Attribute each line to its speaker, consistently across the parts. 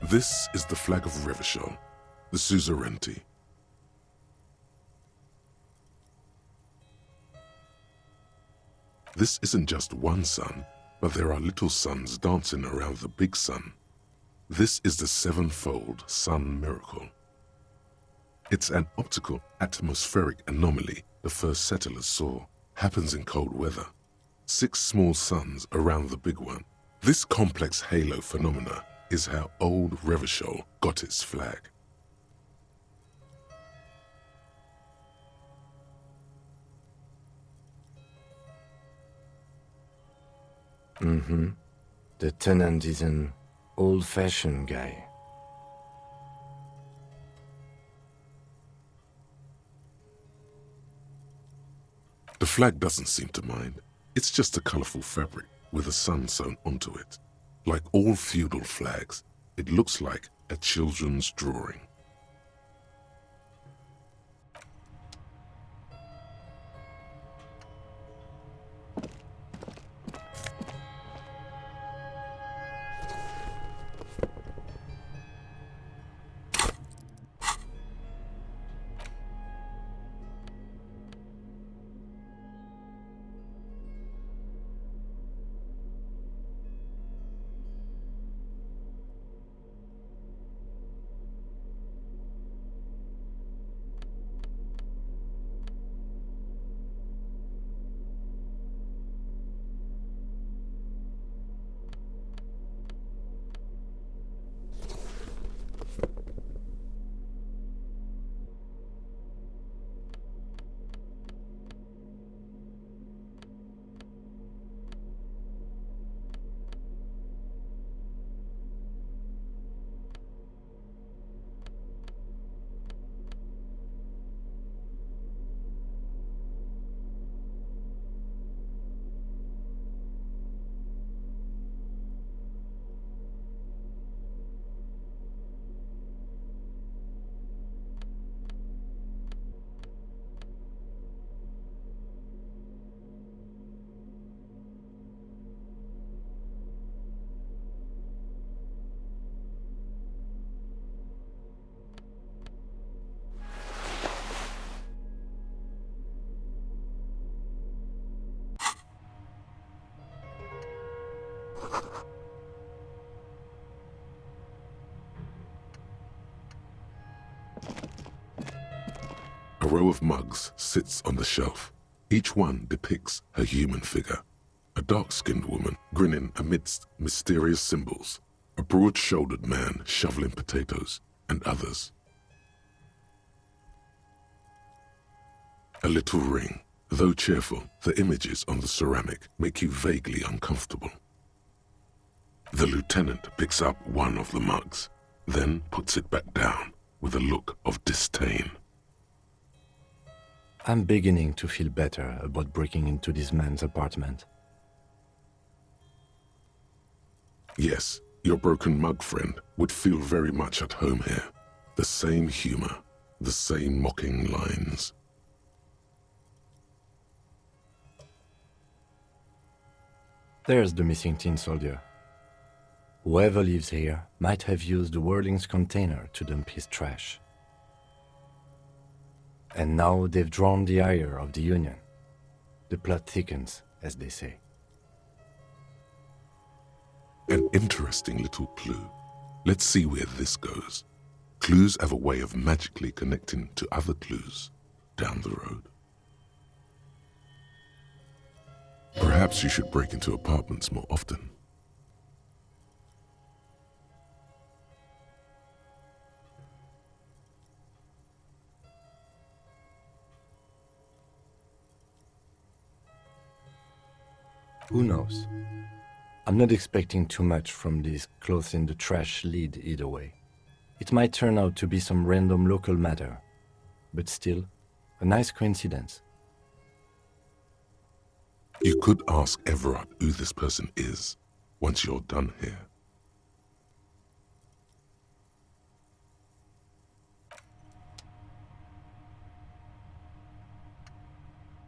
Speaker 1: This is the flag of Revachol, the suzerainty. This isn't just one sun, but there are little suns dancing around the big sun. This is the sevenfold sun miracle. It's an optical atmospheric anomaly the first settlers saw. Happens in cold weather. 6 small suns around the big one. This complex halo phenomena is how old Revachol got its flag.
Speaker 2: The tenant is an old-fashioned guy.
Speaker 1: The flag doesn't seem to mind. It's just a colorful fabric with a sun sewn onto it. Like all feudal flags, it looks like a children's drawing. A row of mugs sits on the shelf. Each one depicts a human figure. A dark-skinned woman grinning amidst mysterious symbols. A broad-shouldered man shoveling potatoes, and others. A little ring. Though cheerful, the images on the ceramic make you vaguely uncomfortable. The lieutenant picks up one of the mugs, then puts it back down with a look of disdain.
Speaker 2: I'm beginning to feel better about breaking into this man's apartment.
Speaker 1: Yes, your broken mug friend would feel very much at home here. The same humor, the same mocking lines.
Speaker 2: There's the missing tin soldier. Whoever lives here might have used the Whirling's container to dump his trash. And now they've drawn the ire of the Union. The plot thickens, as they say.
Speaker 1: An interesting little clue. Let's see where this goes. Clues have a way of magically connecting to other clues down the road. Perhaps you should break into apartments more often.
Speaker 2: Who knows? I'm not expecting too much from this clothes in the trash lead either way. It might turn out to be some random local matter, but still, a nice coincidence.
Speaker 1: You could ask Everard who this person is once you're done here.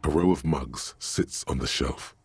Speaker 1: A row of mugs sits on the shelf.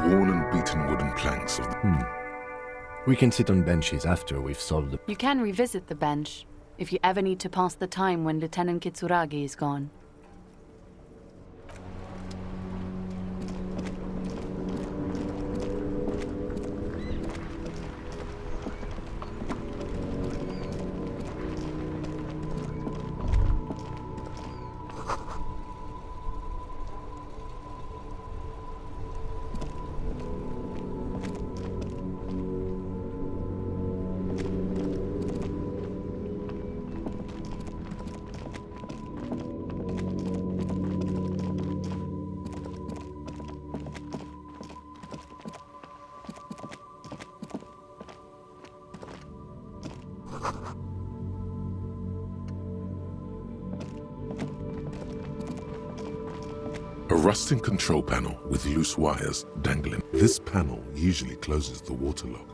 Speaker 1: worn and beaten wooden planks of the...
Speaker 2: We can sit on benches after we've solved the...
Speaker 3: You can revisit the bench if you ever need to pass the time when Lieutenant Kitsuragi is gone.
Speaker 1: A rusting control panel with loose wires dangling. This panel usually closes the waterlock,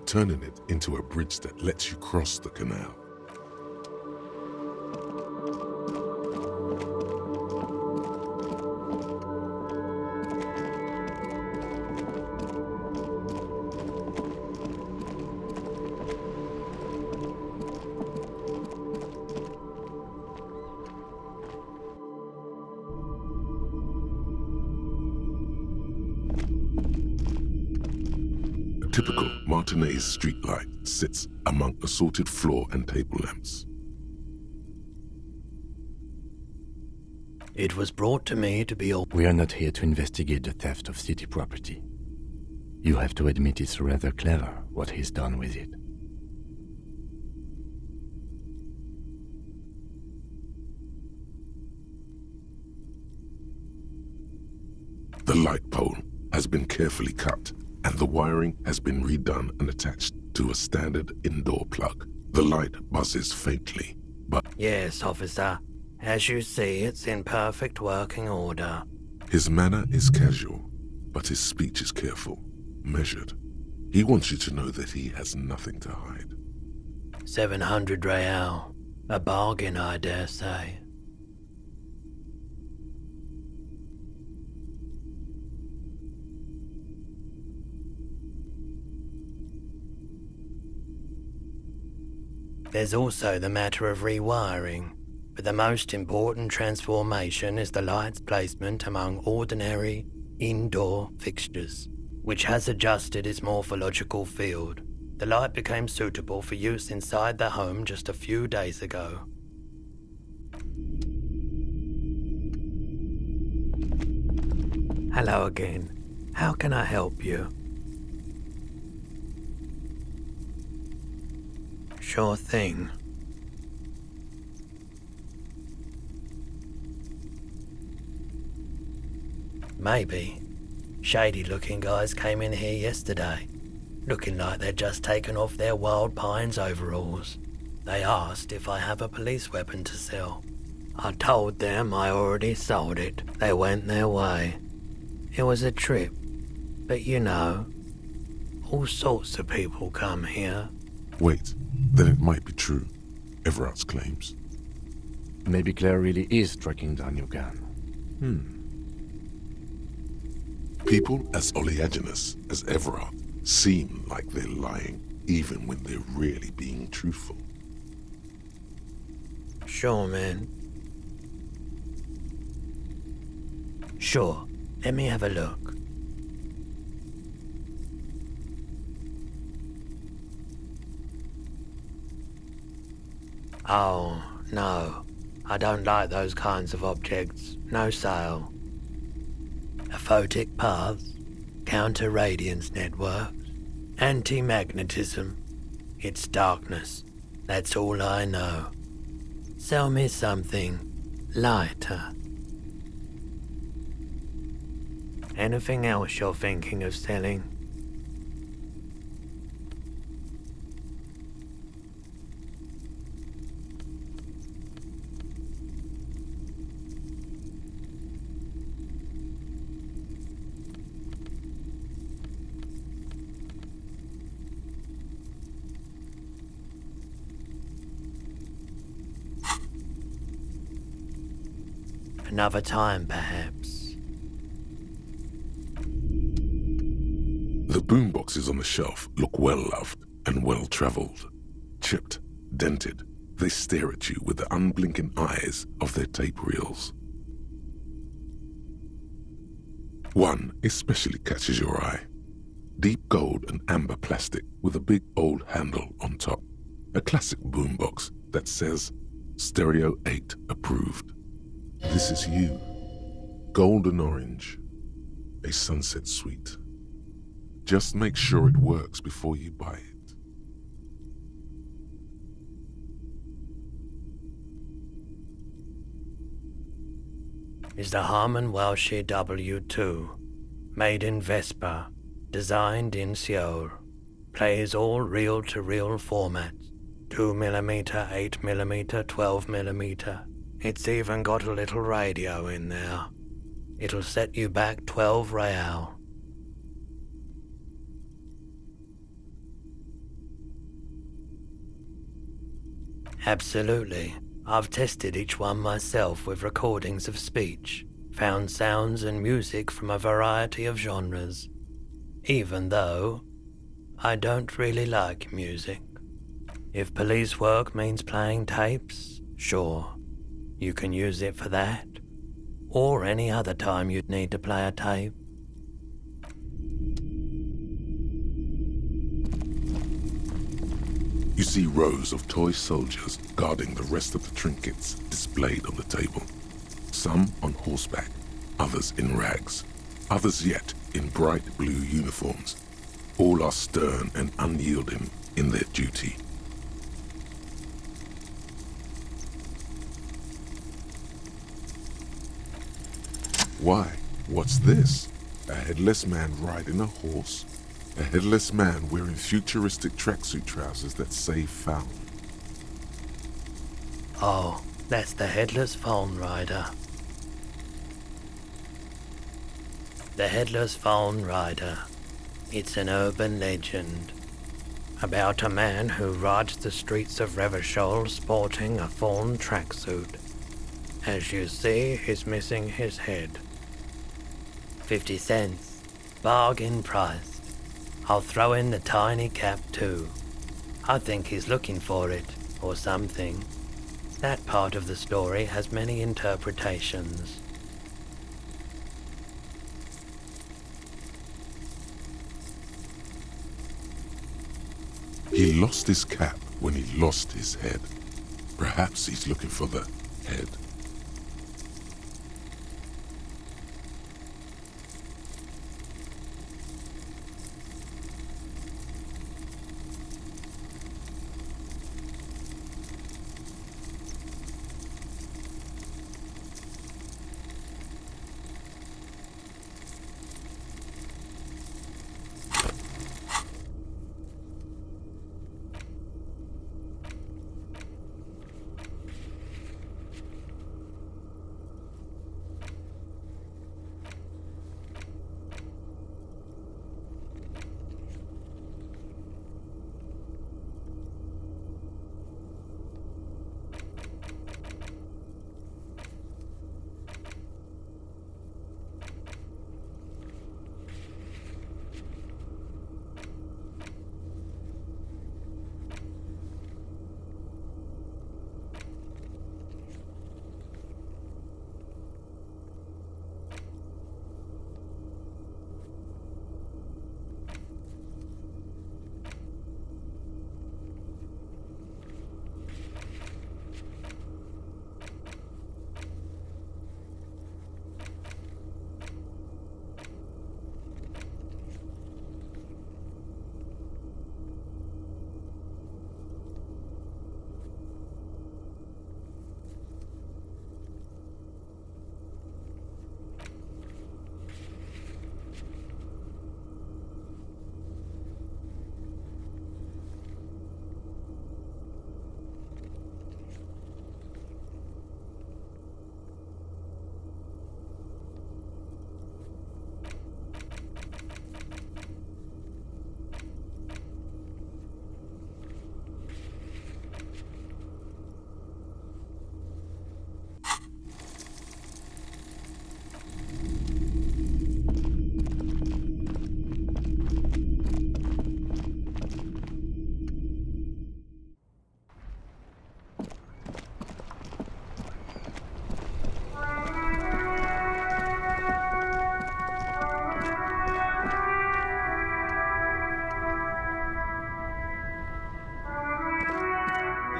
Speaker 1: turning it into a bridge that lets you cross the canal. A typical Martinez streetlight sits among assorted floor and table lamps.
Speaker 4: It was brought to me to be all...
Speaker 2: We are not here to investigate the theft of city property. You have to admit it's rather clever what he's done with it.
Speaker 1: The light pole has been carefully cut, and the wiring has been redone and attached to a standard indoor plug. The light buzzes faintly, but...
Speaker 4: Yes, officer. As you see, it's in perfect working order.
Speaker 1: His manner is casual, but his speech is careful, measured. He wants you to know that he has nothing to hide.
Speaker 4: 700 real. A bargain, I dare say. There's also the matter of rewiring, but the most important transformation is the light's placement among ordinary indoor fixtures, which has adjusted its morphological field. The light became suitable for use inside the home just a few days ago. Hello again. How can I help you? Sure thing. Maybe. Shady-looking guys came in here yesterday, looking like they'd just taken off their Wild Pines overalls. They asked if I have a police weapon to sell. I told them I already sold it. They went their way. It was a trip, but you know, all sorts of people come here.
Speaker 1: Wait, then it might be true, Everard's claims.
Speaker 2: Maybe Claire really is tracking down your gun.
Speaker 1: People as oleaginous as Everard seem like they're lying, even when they're really being truthful.
Speaker 4: Sure, man. Sure, let me have a look. Oh, no. I don't like those kinds of objects. No sale. Aphotic paths, counter-radiance networks, anti-magnetism. It's darkness. That's all I know. Sell me something lighter. Anything else you're thinking of selling? Another time, perhaps.
Speaker 1: boomboxes on the shelf look well-loved and well-traveled. Chipped, dented, they stare at you with the unblinking eyes of their tape reels. One especially catches your eye. Deep gold and amber plastic with a big old handle on top. A classic boombox that says Stereo 8 approved. This is you. Golden orange. A sunset suite. Just make sure it works before you buy it.
Speaker 4: Is the Harman Welsh W2, made in Vespa, designed in Seoul, plays all reel-to-reel formats, 2mm, 8mm, 12mm. It's even got a little radio in there. It'll set you back 12 real. Absolutely. I've tested each one myself with recordings of speech, found sounds and music from a variety of genres, even though I don't really like music. If police work means playing tapes, sure, you can use it for that, or any other time you'd need to play a tape.
Speaker 1: You see rows of toy soldiers guarding the rest of the trinkets displayed on the table. Some on horseback, others in rags, others yet in bright blue uniforms. All are stern and unyielding in their duty. Why, what's this? A headless man riding a horse? A headless man wearing futuristic tracksuit trousers that say found.
Speaker 4: Oh, that's the Headless Phone Rider. The Headless Phone Rider. It's an urban legend about a man who rides the streets of Revachol sporting a fawn tracksuit. As you see, he's missing his head. 50 cents. Bargain price. I'll throw in the tiny cap too. I think he's looking for it, or something. That part of the story has many interpretations.
Speaker 1: He lost his cap when he lost his head. Perhaps he's looking for the head.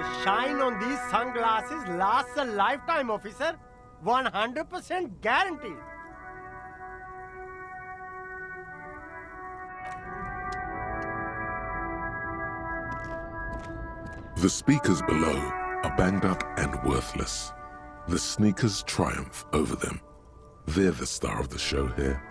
Speaker 5: The shine on these sunglasses lasts a lifetime, officer. 100% guaranteed.
Speaker 1: The speakers below are banged up and worthless. The sneakers triumph over them. They're the star of the show here.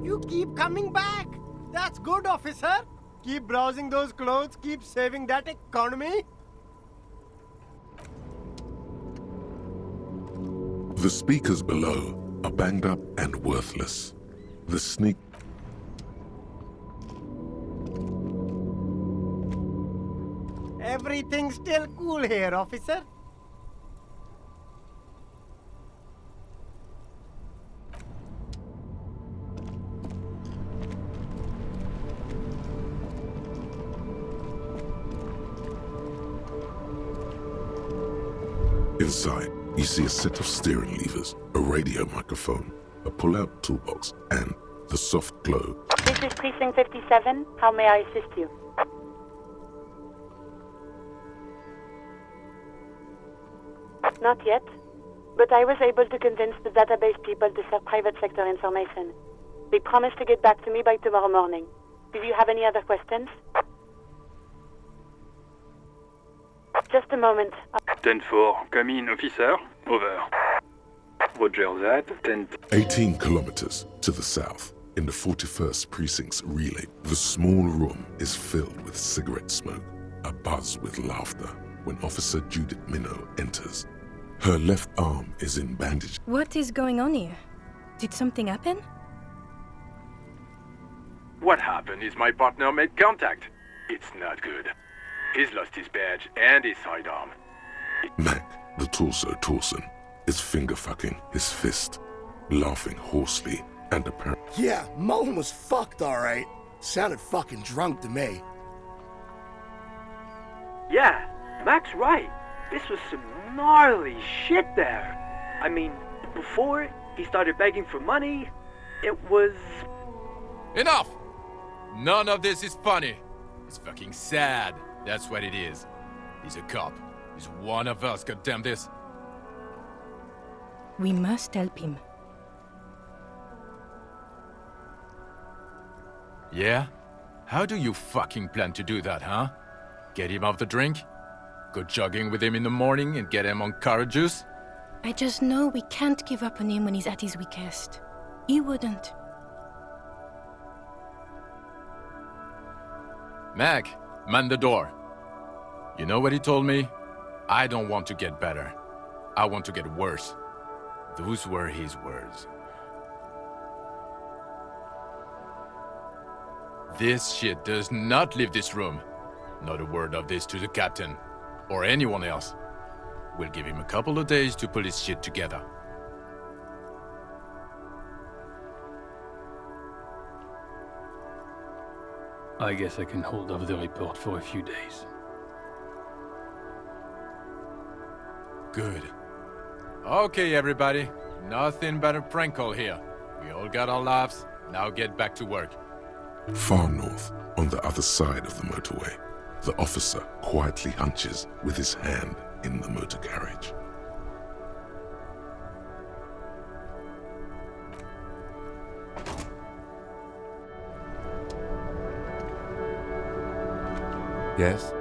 Speaker 5: You keep coming back. That's good, officer. Keep browsing those clothes, keep saving that economy.
Speaker 1: The speakers below are banged up and worthless. The sneak...
Speaker 5: Everything's still cool here, officer.
Speaker 1: Inside, you see a set of steering levers, a radio microphone, a pull-out toolbox, and the soft glow.
Speaker 3: This is Precinct 57. How may I assist you? Not yet, but I was able to convince the database people to share private sector information. They promised to get back to me by tomorrow morning. Do you have any other questions? Just a moment.
Speaker 6: 10-4, come in, officer. Over. Roger that. 10...
Speaker 1: 18 kilometers to the south, in the 41st Precinct's relay, the small room is filled with cigarette smoke, abuzz with laughter, when Officer Judith Minnow enters. Her left arm is in bandage.
Speaker 7: What is going on here? Did something happen?
Speaker 6: What happened is my partner made contact. It's not good. He's lost his badge and his sidearm.
Speaker 1: Mac, the torso Torson, is finger-fucking his fist, laughing hoarsely and apparently...
Speaker 8: Yeah, Mullen was fucked, alright. Sounded fucking drunk to me.
Speaker 9: Yeah, Mac's right. This was some gnarly shit there. I mean, before he started begging for money, it was...
Speaker 10: Enough! None of this is funny. It's fucking sad. That's what it is. He's a cop. He's one of us, goddamn this.
Speaker 7: We must help him.
Speaker 10: Yeah? How do you fucking plan to do that, huh? Get him off the drink? Go jogging with him in the morning and get him on carrot juice?
Speaker 7: I just know we can't give up on him when he's at his weakest. He wouldn't.
Speaker 10: Mac, man the door. You know what he told me? I don't want to get better. I want to get worse. Those were his words. This shit does not leave this room. Not a word of this to the captain, or anyone else. We'll give him a couple of days to pull his shit together.
Speaker 11: I guess I can hold off the report for a few days.
Speaker 10: Good. Okay, everybody. Nothing but a prank call here. We all got our laughs. Now get back to work.
Speaker 1: Far north, on the other side of the motorway, the officer quietly hunches with his hand in the motor carriage.
Speaker 2: Yes?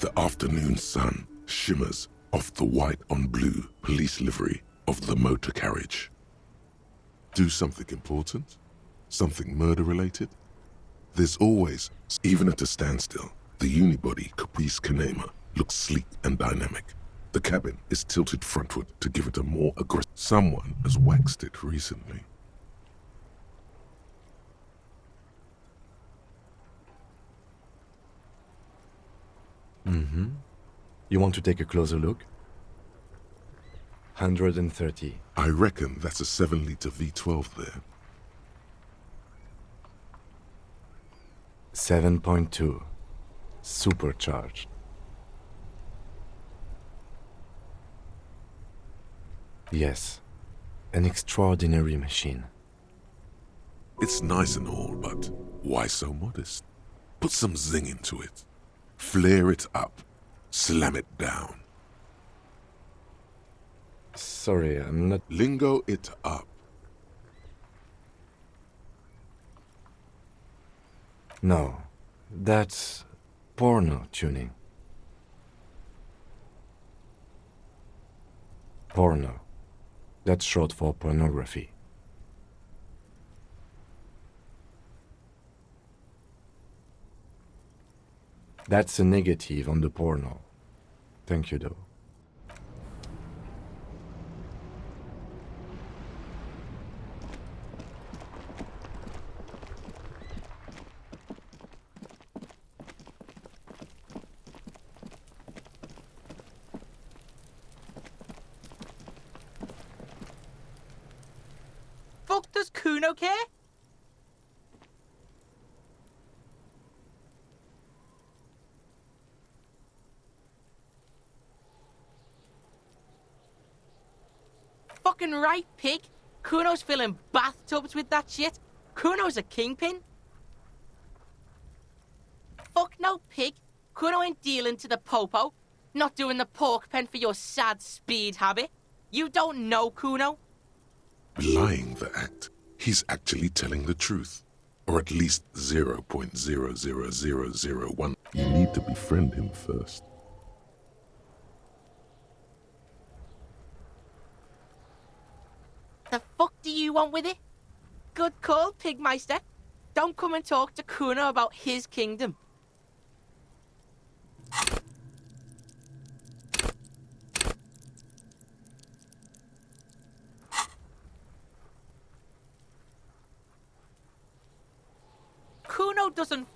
Speaker 1: The afternoon sun shimmers off the white on blue police livery of the motor carriage. Do something important? Something murder-related? There's always, even at a standstill, the unibody Caprice Kanema looks sleek and dynamic. The cabin is tilted frontward to give it a more aggressive... Someone has waxed it recently.
Speaker 2: Mm-hmm. You want to take a closer look? 130.
Speaker 1: I reckon that's a 7-liter V12 there.
Speaker 2: 7.2. Supercharged. Yes, an extraordinary machine.
Speaker 1: It's nice and all, but why so modest? Put some zing into it. Flare it up. Slam it down.
Speaker 2: Sorry, I'm not...
Speaker 1: Lingo it up.
Speaker 2: No, that's porno tuning. Porno. That's short for pornography. That's a negative on the porno. Thank you, though.
Speaker 12: Fuck does Kuno care? Fucking right, pig. Kuno's filling bathtubs with that shit. Kuno's a kingpin. Fuck no, pig. Kuno ain't dealing to the popo. Not doing the pork pen for your sad speed habit. You don't know Kuno.
Speaker 1: Belying the act, he's actually telling the truth. Or at least 0.00001. You need to befriend him first.
Speaker 12: The fuck do you want with it? Good call, Pigmeister. Don't come and talk to Kuno about his kingdom. Kuno doesn't...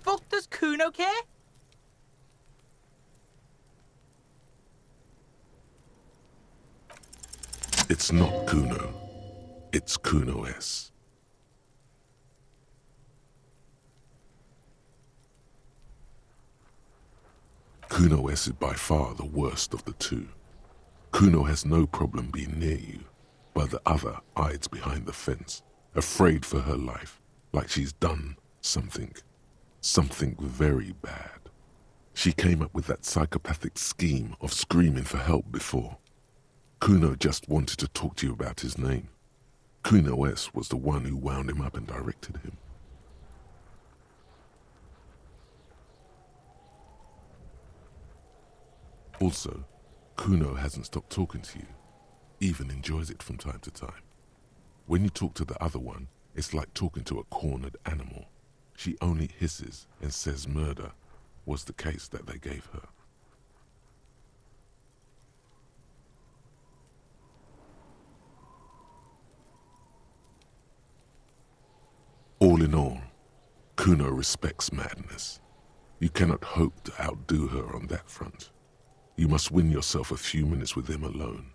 Speaker 12: Fuck does Kuno care?
Speaker 1: It's not Kuno. It's Kuno S. Kuno S is by far the worst of the two. Kuno has no problem being near you, while the other hides behind the fence, afraid for her life, like she's done something very bad. She came up with that psychopathic scheme of screaming for help before. Kuno just wanted to talk to you about his name. Kuno S was the one who wound him up and directed him. Also, Kuno hasn't stopped talking to you, even enjoys it from time to time. When you talk to the other one, it's like talking to a cornered animal. She only hisses and says murder was the case that they gave her. All in all, Kuno respects madness. You cannot hope to outdo her on that front. You must win yourself a few minutes with him alone.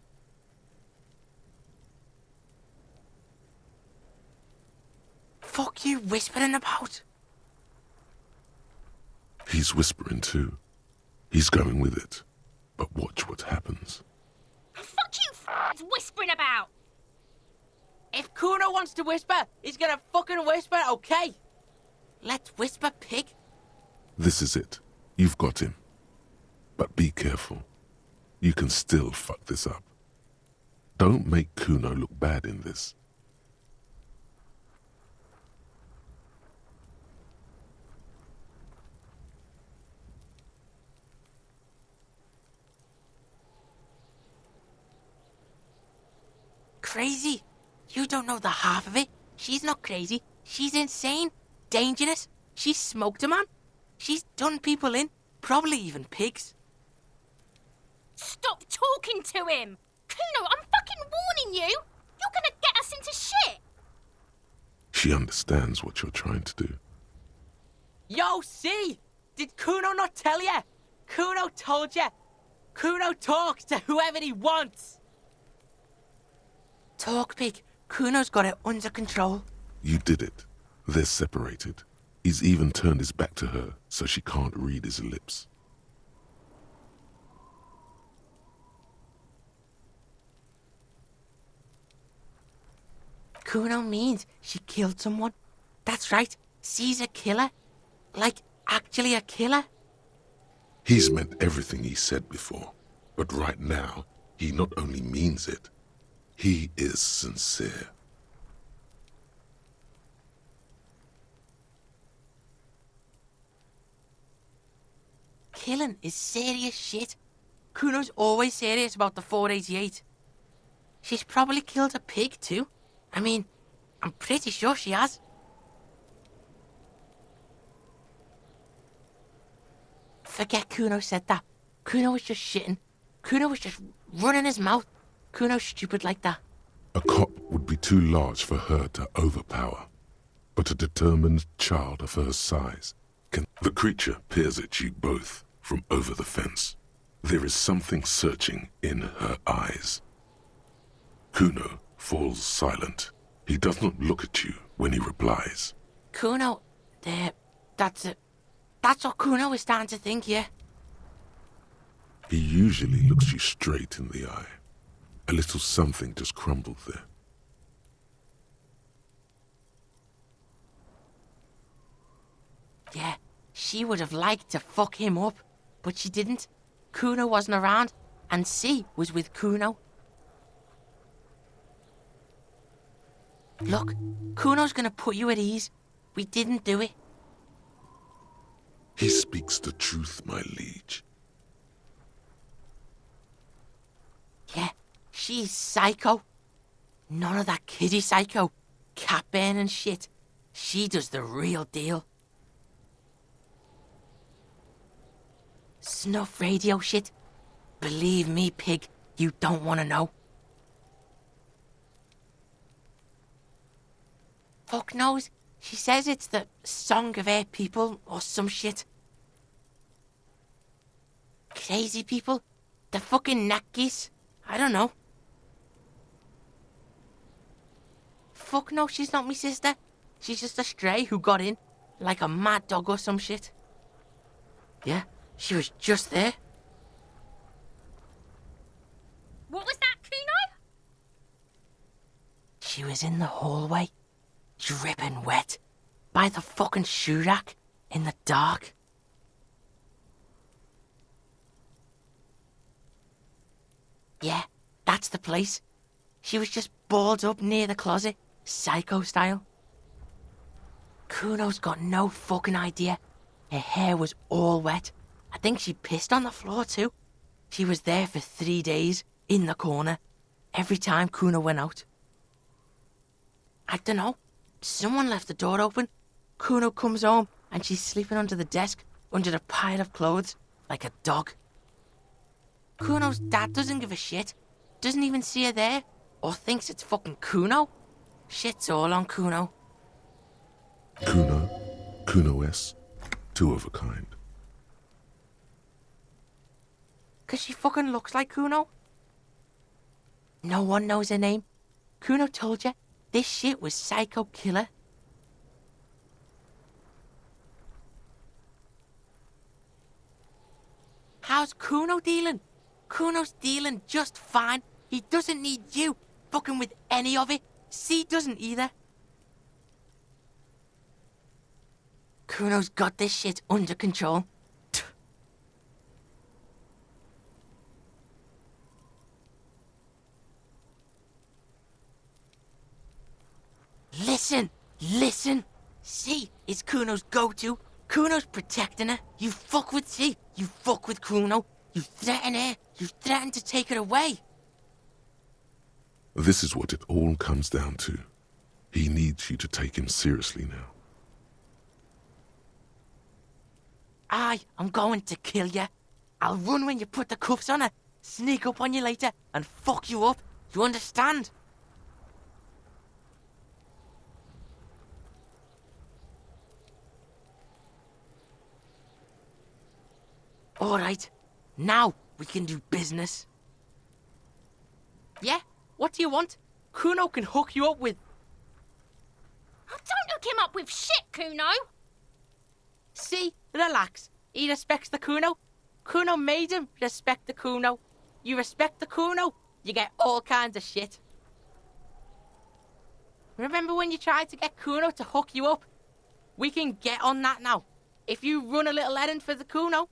Speaker 12: Fuck you whispering about?
Speaker 1: He's whispering too. He's going with it. But watch what happens.
Speaker 13: Fuck you f***ing whispering about!
Speaker 12: If Kuno wants to whisper, he's gonna fucking whisper, okay? Let's whisper, pig.
Speaker 1: This is it. You've got him. But be careful. You can still fuck this up. Don't make Kuno look bad in this.
Speaker 12: Crazy? You don't know the half of it. She's not crazy. She's insane. Dangerous. She's smoked a man. She's done people in. Probably even pigs.
Speaker 13: Stop talking to him! Kuno, I'm fucking warning you! You're gonna get us into shit!
Speaker 1: She understands what you're trying to do.
Speaker 12: Yo, see? Did Kuno not tell you? Kuno told you. Kuno talks to whoever he wants. Talk, pig. Kuno's got it under control.
Speaker 1: You did it. They're separated. He's even turned his back to her so she can't read his lips.
Speaker 12: Kuno means she killed someone. That's right. She's a killer. Like, actually a killer.
Speaker 1: He's meant everything he said before. But right now, he not only means it, he is sincere.
Speaker 12: Killing is serious shit. Kuno's always serious about the 488. She's probably killed a pig too. I mean, I'm pretty sure she has. Forget Kuno said that. Kuno was just shitting. Kuno was just running his mouth. Kuno's stupid like that.
Speaker 1: A cop would be too large for her to overpower. But a determined child of her size can... The creature peers at you both from over the fence. There is something searching in her eyes. Kuno falls silent. He does not look at you when he replies.
Speaker 12: Kuno, that's it. That's what Kuno is starting to think, yeah.
Speaker 1: He usually looks you straight in the eye. A little something just crumbled there.
Speaker 12: Yeah, she would have liked to fuck him up, but she didn't. Kuno wasn't around, and C was with Kuno. Look, Kuno's gonna put you at ease. We didn't do it.
Speaker 1: He speaks the truth, my liege.
Speaker 12: Yeah, she's psycho. None of that kiddie psycho, cat burning shit. She does the real deal. Snuff radio shit. Believe me, pig, you don't want to know. Fuck knows. She says it's the song of her people or some shit. Crazy people. The fucking Nakis. I don't know. Fuck no, she's not me sister. She's just a stray who got in, like a mad dog or some shit. Yeah, she was just there.
Speaker 13: What was that, Kuno?
Speaker 12: She was in the hallway, dripping wet, by the fucking shoe rack, in the dark. Yeah, that's the place. She was just balled up near the closet, psycho style. Kuno's got no fucking idea. Her hair was all wet. I think she pissed on the floor too. She was there for 3 days, in the corner, every time Kuno went out. I don't know. Someone left the door open. Kuno comes home and she's sleeping under the desk, under a pile of clothes, like a dog. Kuno's dad doesn't give a shit. Doesn't even see her there, or thinks it's fucking Kuno. Shit's all on Kuno.
Speaker 1: Kuno S, two of a kind.
Speaker 12: 'Cause she fucking looks like Kuno. No one knows her name. Kuno told you, this shit was psycho killer. How's Kuno dealing? Kuno's dealing just fine. He doesn't need you fucking with any of it. C doesn't either. Kuno's got this shit under control. Listen. C is Kuno's go-to. Kuno's protecting her. You fuck with C, you fuck with Kuno. You threaten her, you threaten to take her away.
Speaker 1: This is what it all comes down to. He needs you to take him seriously now.
Speaker 12: I'm going to kill you. I'll run when you put the cuffs on her, sneak up on you later, and fuck you up. You understand? Alright, now we can do business. Yeah? What do you want? Kuno can hook you up with...
Speaker 13: Oh, don't hook him up with shit, Kuno!
Speaker 12: See? Relax. He respects the Kuno. Kuno made him respect the Kuno. You respect the Kuno, you get all kinds of shit. Remember when you tried to get Kuno to hook you up? We can get on that now. If you run a little errand for the Kuno,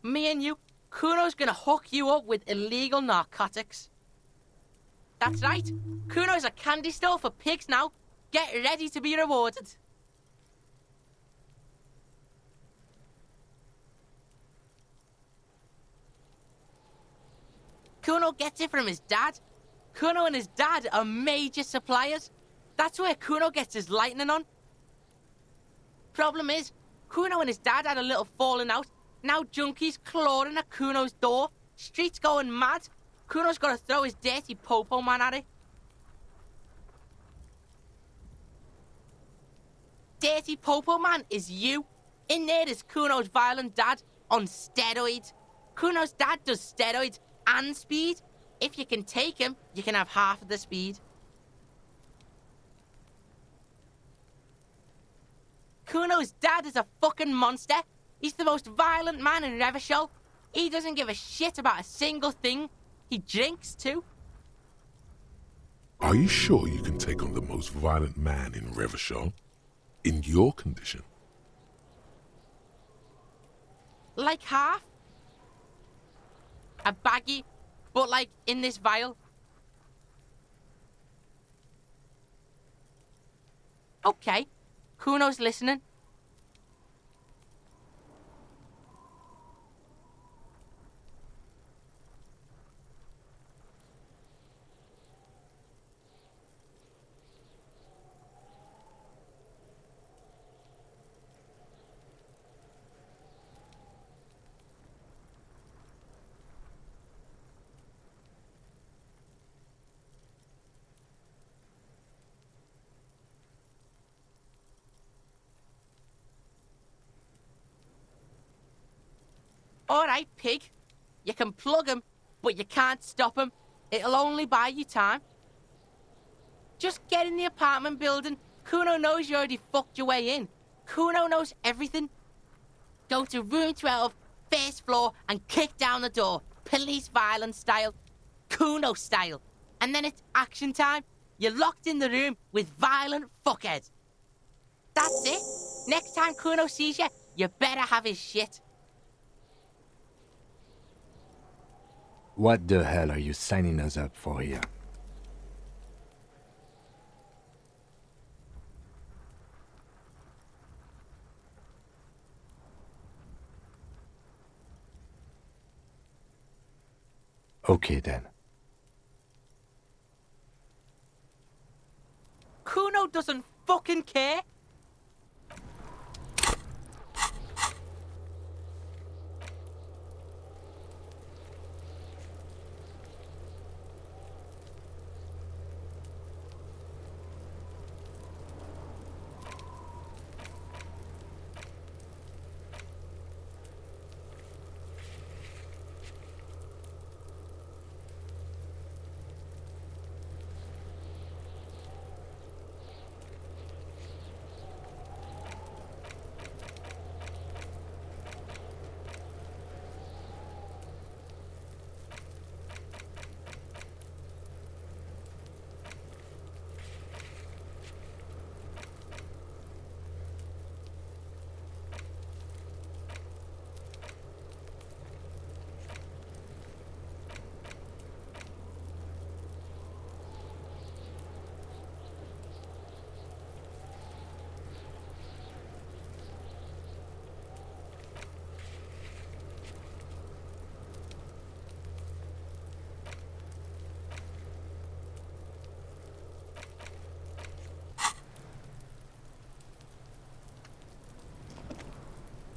Speaker 12: me and you, Kuno's gonna hook you up with illegal narcotics. That's right. Kuno's a candy store for pigs now. Get ready to be rewarded. Kuno gets it from his dad. Kuno and his dad are major suppliers. That's where Kuno gets his lightning on. Problem is, Kuno and his dad had a little falling out. Now junkies clawing at Kuno's door. Streets going mad. Kuno's got to throw his dirty popo man at it. Dirty popo man is you. In there is Kuno's violent dad on steroids. Kuno's dad does steroids and speed. If you can take him, you can have half of the speed. Kuno's dad is a fucking monster. He's the most violent man in Revachol. He doesn't give a shit about a single thing. He drinks too.
Speaker 1: Are you sure you can take on the most violent man in Revachol? In your condition?
Speaker 12: Like half. A baggie, but like in this vial. Okay, Kuno's listening. Alright, pig. You can plug him, but you can't stop him. It'll only buy you time. Just get in the apartment building. Kuno knows you already fucked your way in. Kuno knows everything. Go to room 12, first floor, and kick down the door. Police violence style. Kuno style. And then it's action time. You're locked in the room with violent fuckheads. That's it. Next time Kuno sees you, you better have his shit.
Speaker 2: What the hell are you signing us up for here? Okay then.
Speaker 12: Kuno doesn't fucking care.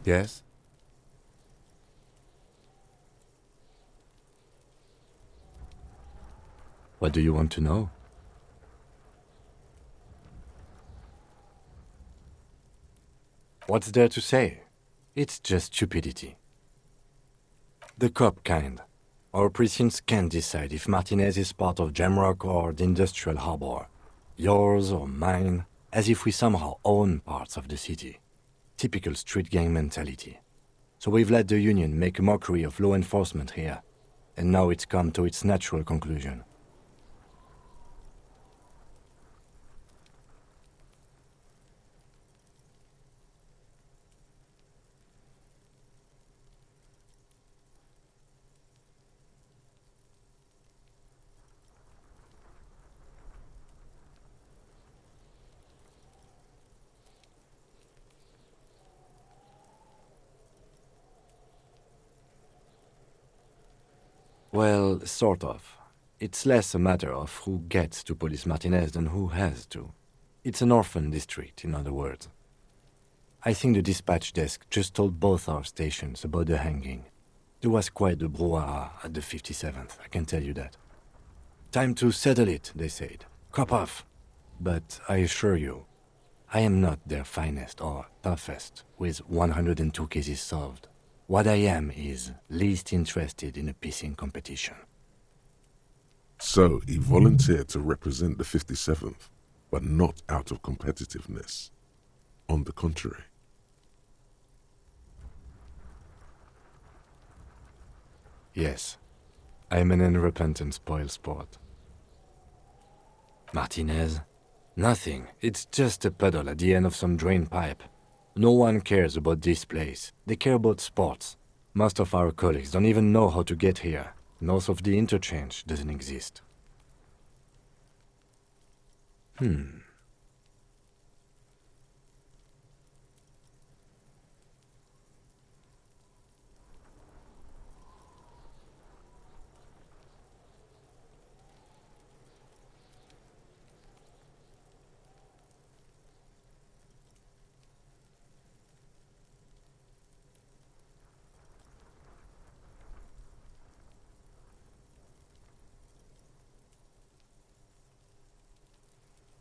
Speaker 2: Yes? What do you want to know? What's there to say? It's just stupidity. The cop kind. Our precincts can't decide if Martinez is part of Jamrock or the Industrial Harbor. Yours or mine, as if we somehow own parts of the city. Typical street gang mentality. So we've let the Union make a mockery of law enforcement here. And now it's come to its natural conclusion. Well, sort of. It's less a matter of who gets to police Martinez than who has to. It's an orphan district, in other words. I think the dispatch desk just told both our stations about the hanging. There was quite the brouhaha at the 57th, I can tell you that. Time to settle it, they said. Cop off. But I assure you, I am not their finest or toughest with 102 cases solved. What I am is least interested in a pissing competition.
Speaker 1: So he volunteered to represent the 57th, but not out of competitiveness. On the contrary.
Speaker 2: Yes, I'm an unrepentant spoilsport. Martinez? Nothing. It's just a puddle at the end of some drain pipe. No one cares about this place. They care about sports. Most of our colleagues don't even know how to get here. North of the interchange doesn't exist.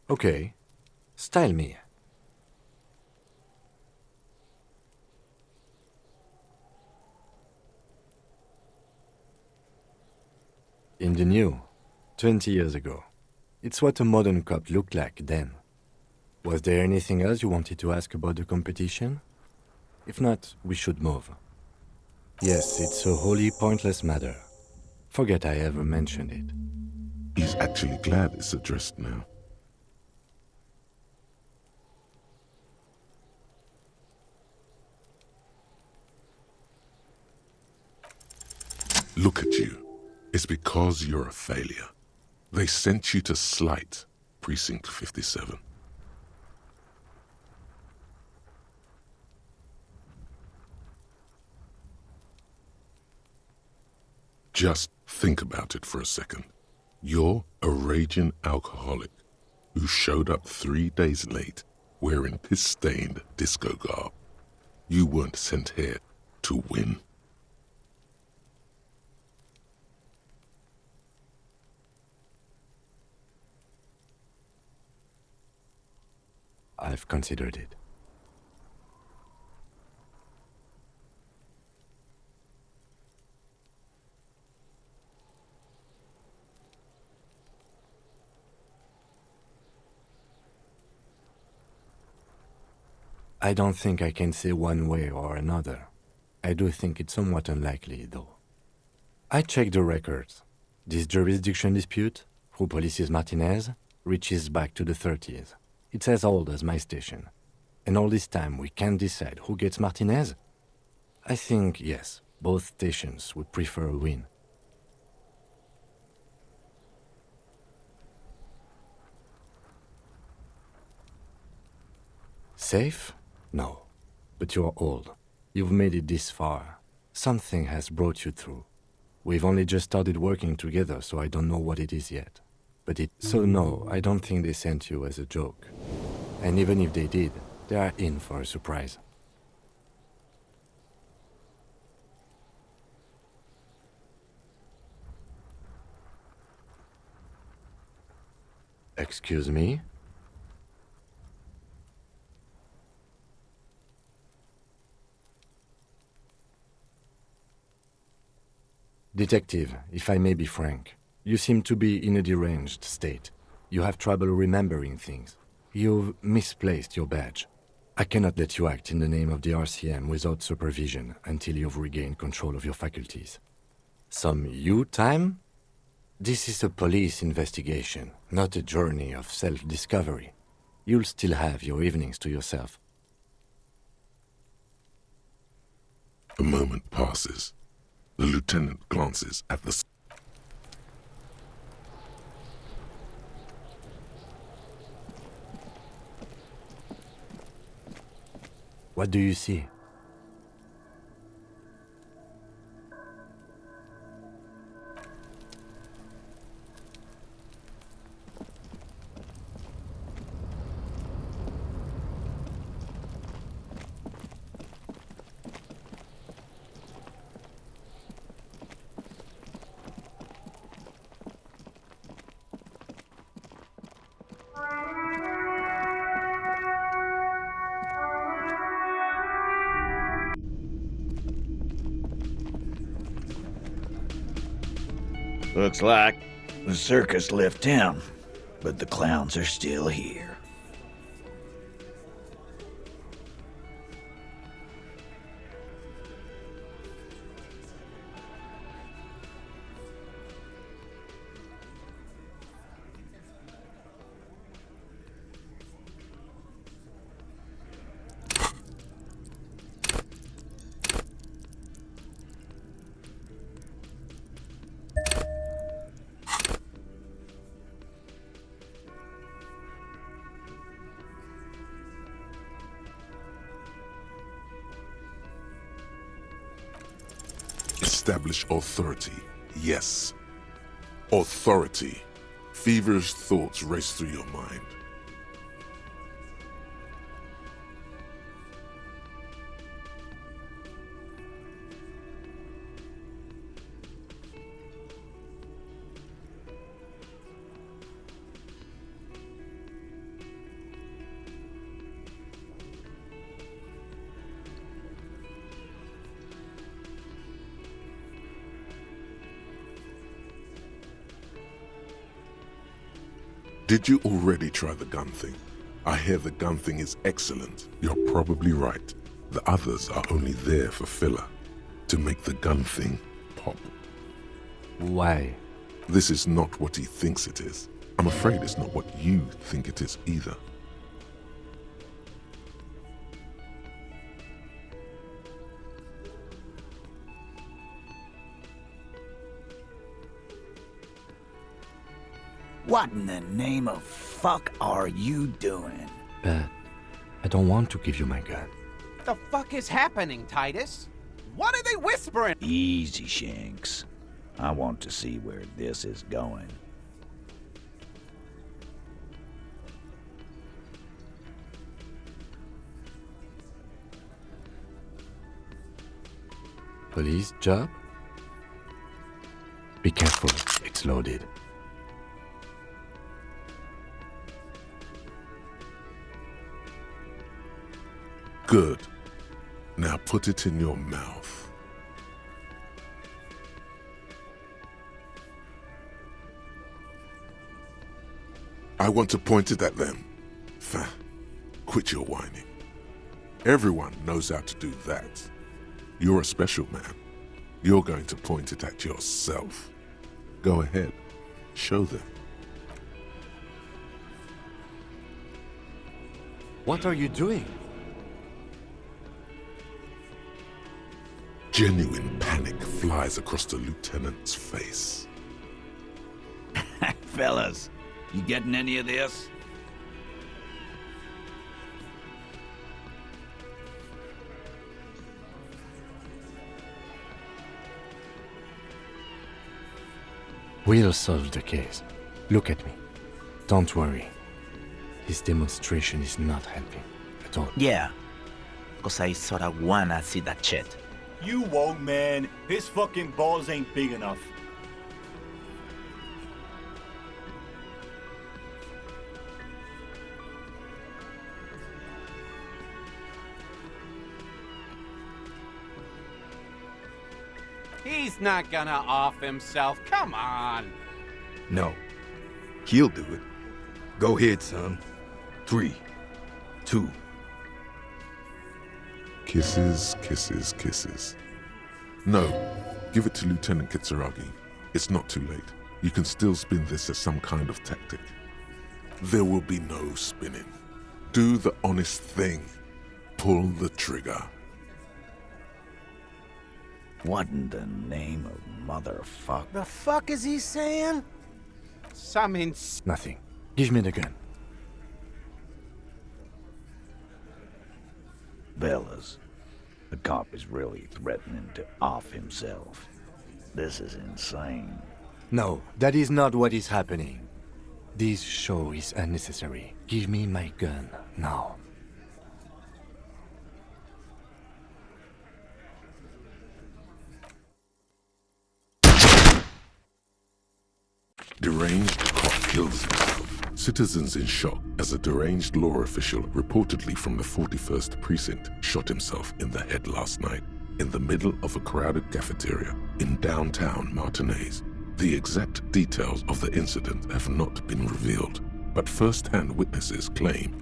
Speaker 2: Okay, style me. In the new, 20 years ago. It's what a modern cop looked like then. Was there anything else you wanted to ask about the competition? If not, we should move. Yes, it's a wholly pointless matter. Forget I ever mentioned it.
Speaker 1: He's actually glad it's addressed now. Look at you. It's because you're a failure. They sent you to slight Precinct 57. Just think about it for a second. You're a raging alcoholic who showed up 3 days late wearing piss-stained disco garb. You weren't sent here to win.
Speaker 2: I've considered it. I don't think I can say one way or another. I do think it's somewhat unlikely, though. I checked the records. This jurisdiction dispute, who polices Martinez, reaches back to the 30s. It's as old as my station. And all this time we can't decide who gets Martinez? I think, yes, both stations would prefer a win. Safe? No. But you're old. You've made it this far. Something has brought you through. We've only just started working together, so I don't know what it is yet. So no, I don't think they sent you as a joke. And even if they did, they are in for a surprise. Excuse me? Detective, if I may be frank, you seem to be in a deranged state. You have trouble remembering things. You've misplaced your badge. I cannot let you act in the name of the RCM without supervision until you've regained control of your faculties. Some you time? This is a police investigation, not a journey of self-discovery. You'll still have your evenings to yourself.
Speaker 1: A moment passes. The lieutenant glances at the...
Speaker 2: What do you see?
Speaker 14: Looks like the circus left town, but the clowns are still here.
Speaker 1: Establish authority. Yes. Authority. Feverish thoughts race through your mind. Did you already try the gun thing? I hear the gun thing is excellent. You're probably right. The others are only there for filler, to make the gun thing pop.
Speaker 2: Why?
Speaker 1: This is not what he thinks it is. I'm afraid it's not what you think it is either.
Speaker 14: What in the name of fuck are you doing?
Speaker 2: But I don't want to give you my gun.
Speaker 15: The fuck is happening, Titus? What are they whispering?
Speaker 14: Easy, Shanks. I want to see where this is going.
Speaker 2: Police job? Be careful, it's loaded.
Speaker 1: Good. Now put it in your mouth. I want to point it at them. Quit your whining. Everyone knows how to do that. You're a special man. You're going to point it at yourself. Go ahead. Show them.
Speaker 2: What are you doing?
Speaker 1: Genuine panic flies across the lieutenant's face.
Speaker 14: Fellas, you getting any of this?
Speaker 2: We'll solve the case. Look at me. Don't worry. This demonstration is not helping at all.
Speaker 16: Yeah, because I sorta wanna see that shit.
Speaker 17: You won't, man. His fucking balls ain't big enough.
Speaker 15: He's not gonna off himself. Come on.
Speaker 18: No. He'll do it. Go ahead, son. 3, 2.
Speaker 1: Kisses, kisses, kisses. No, give it to Lieutenant Kitsuragi. It's not too late. You can still spin this as some kind of tactic. There will be no spinning. Do the honest thing. Pull the trigger.
Speaker 14: What in the name of motherfuck?
Speaker 5: The fuck is he saying?
Speaker 2: Nothing. Give me the gun.
Speaker 14: Bellas, the cop is really threatening to off himself. This is insane.
Speaker 2: No, that is not what is happening. This show is unnecessary. Give me my gun, now.
Speaker 1: Deranged cop kills himself. Citizens in shock as a deranged law official reportedly from the 41st precinct shot himself in the head last night in the middle of a crowded cafeteria in downtown Martinez. The exact details of the incident have not been revealed, but first-hand witnesses claim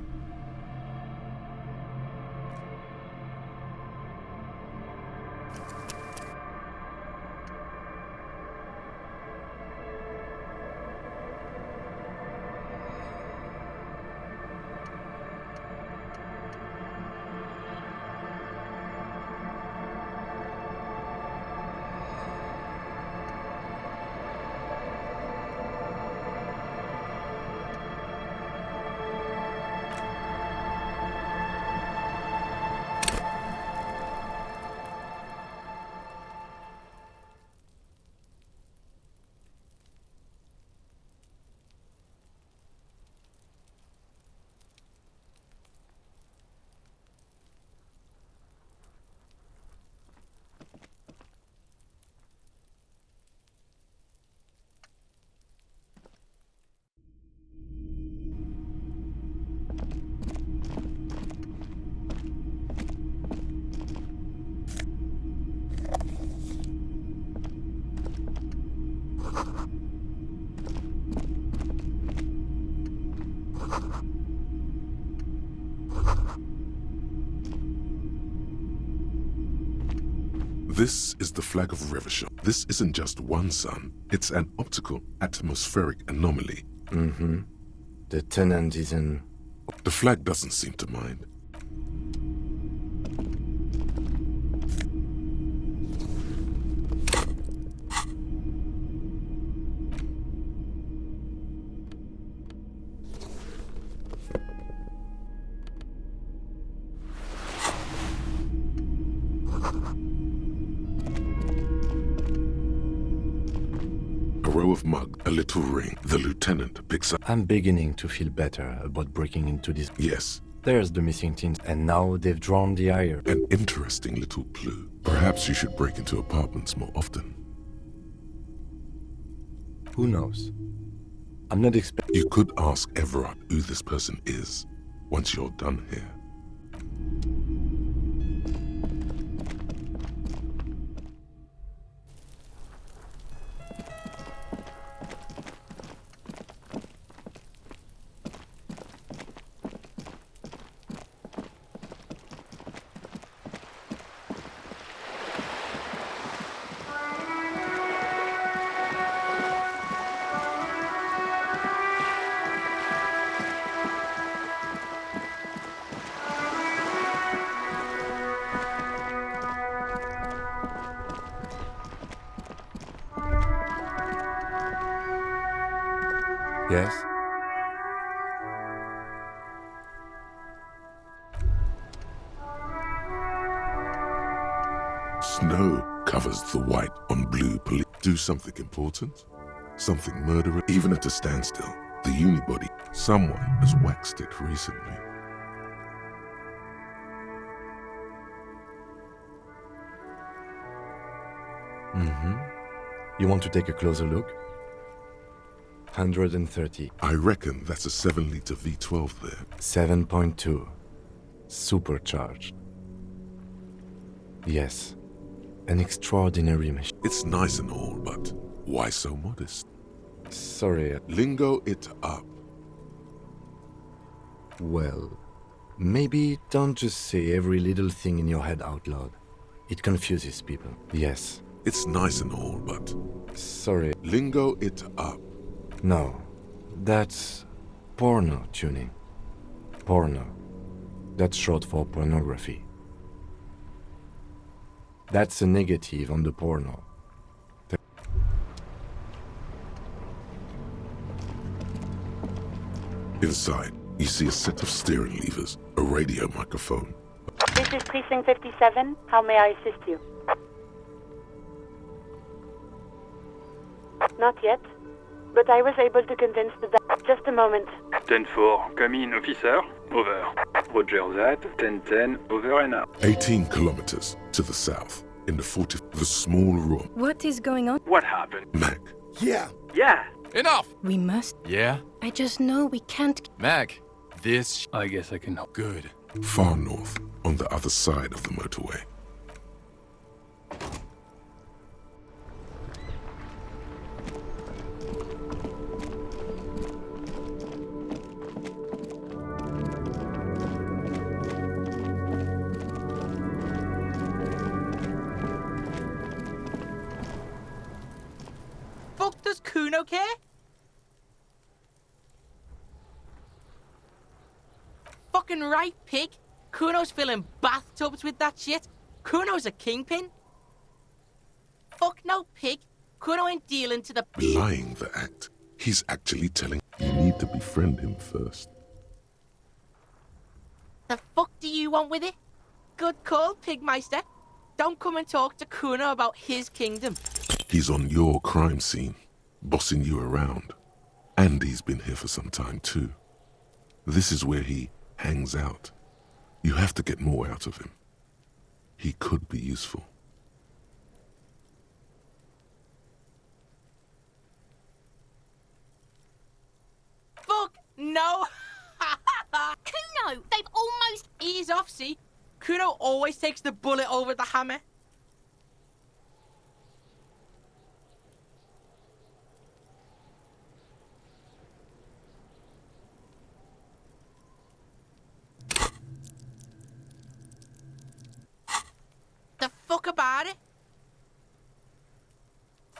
Speaker 1: this is the flag of Revachol. This isn't just one sun, it's an optical atmospheric anomaly.
Speaker 2: Mm-hmm. The tenant is in...
Speaker 1: The flag doesn't seem to mind. Of mug, a little ring. The lieutenant picks up.
Speaker 2: I'm beginning to feel better about breaking into this.
Speaker 1: Yes.
Speaker 2: There's the missing teens, and now they've drawn the ire.
Speaker 1: An interesting little clue. Perhaps you should break into apartments more often.
Speaker 2: Who knows? I'm not expecting...
Speaker 1: You could ask Everard who this person is once you're done here.
Speaker 2: Yes?
Speaker 1: Snow covers the white on blue police. Do something important? Something murderous? Even at a standstill, the unibody. Someone has waxed it recently.
Speaker 2: Mm-hmm. You want to take a closer look? 130.
Speaker 1: I reckon that's a 7-liter V12 there.
Speaker 2: 7.2. Supercharged. Yes. An extraordinary machine.
Speaker 1: It's nice and all, but why so modest?
Speaker 2: Sorry.
Speaker 1: Lingo it up.
Speaker 2: Well, maybe don't just say every little thing in your head out loud. It confuses people. Yes.
Speaker 1: It's nice and all, but...
Speaker 2: Sorry.
Speaker 1: Lingo it up.
Speaker 2: No. That's porno tuning. Porno. That's short for pornography. That's a negative on the porno.
Speaker 1: Inside, you see a set of steering levers, a radio microphone.
Speaker 3: This is Precinct 57. How may I assist you? Not yet, but I was able to convince the... Just a moment.
Speaker 6: 10-4, come in, officer. Over. Roger that, 10-10, over and out.
Speaker 1: 18 kilometers to the south, in the the small room.
Speaker 7: What is going on?
Speaker 6: What happened?
Speaker 1: Mac.
Speaker 8: Yeah.
Speaker 6: Yeah.
Speaker 10: Enough!
Speaker 7: We must.
Speaker 10: Yeah?
Speaker 7: I just know we can't...
Speaker 10: Mac, this...
Speaker 11: I guess I can...
Speaker 10: Good.
Speaker 1: Far north, on the other side of the motorway.
Speaker 12: Fuck does Kuno care? Fucking right, pig. Kuno's filling bathtubs with that shit. Kuno's a kingpin. Fuck no, pig. Kuno ain't dealing to the...
Speaker 1: Belying the act. He's actually telling you need to befriend him first.
Speaker 12: The fuck do you want with it? Good call, Pigmeister. Don't come and talk to Kuno about his kingdom.
Speaker 1: He's on your crime scene, bossing you around. And he's been here for some time too. This is where he hangs out. You have to get more out of him. He could be useful.
Speaker 12: Fuck no!
Speaker 13: Kuno, they've almost...
Speaker 12: Ease off, see? Kuno always takes the bullet over the hammer. The fuck about it?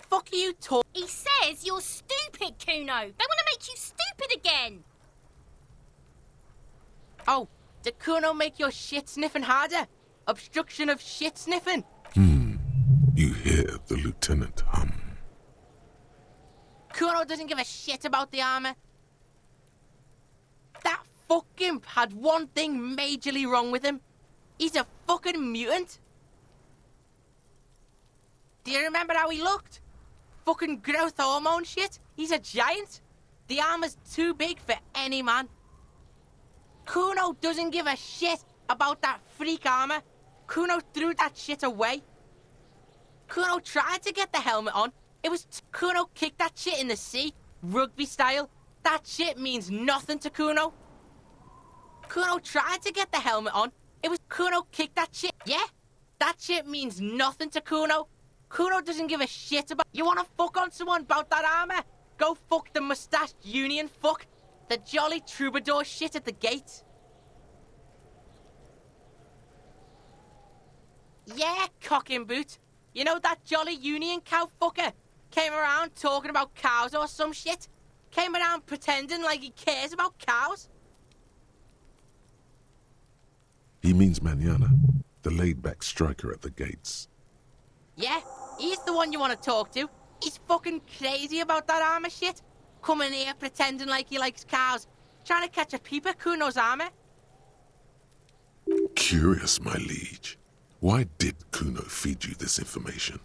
Speaker 12: Fuck are you talking?
Speaker 13: He says you're stupid, Kuno. They want to make you stupid again.
Speaker 12: Oh, did Kuno make your shit sniffing harder? Obstruction of shit sniffing?
Speaker 1: You hear the lieutenant hum.
Speaker 12: Kuno doesn't give a shit about the armor. That fucking had one thing majorly wrong with him. He's a fucking mutant. Do you remember how he looked? Fucking growth hormone shit. He's a giant. The armor's too big for any man. Kuno doesn't give a shit about that freak armor. Kuno threw that shit away. Kuno tried to get the helmet on. It was... Kuno kicked that shit in the sea, rugby style. That shit means nothing to Kuno. Kuno tried to get the helmet on. It was... Kuno kicked that shit. Yeah? That shit means nothing to Kuno. Kuno doesn't give a shit about... You wanna fuck on someone about that armor? Go fuck the mustached union fuck. The jolly troubadour shit at the gate. Yeah, cocking boot. You know that jolly union cow fucker? Came around talking about cows or some shit? Came around pretending like he cares about cows?
Speaker 1: He means Manana, the laid-back striker at the gates.
Speaker 12: Yeah, he's the one you want to talk to. He's fucking crazy about that armor shit. Coming here pretending like he likes cows. Trying to catch a peep at Kuno's armor.
Speaker 1: Curious, my liege. Why did Kuno feed you this information?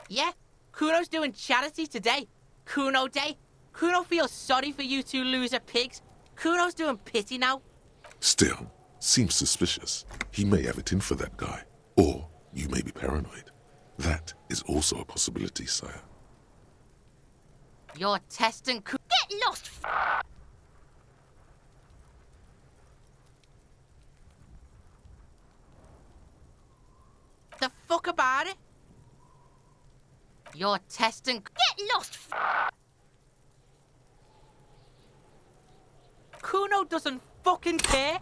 Speaker 12: Yeah, Kuno's doing charity today. Kuno Day. Kuno feels sorry for you two loser pigs. Kuno's doing pity now.
Speaker 1: Still, seems suspicious. He may have it in for that guy. Or you may be paranoid. That is also a possibility, sire.
Speaker 12: You're testing
Speaker 13: Get lost,
Speaker 12: You're testing.
Speaker 13: Get lost,
Speaker 12: Kuno doesn't fucking care.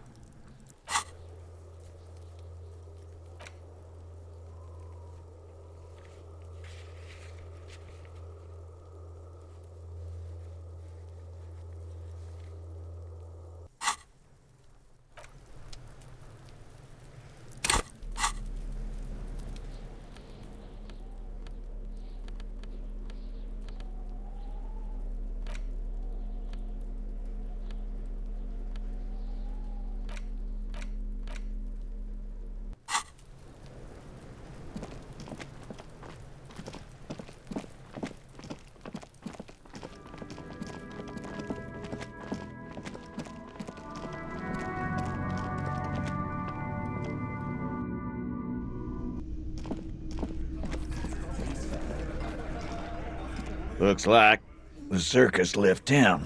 Speaker 14: Looks like the circus left town,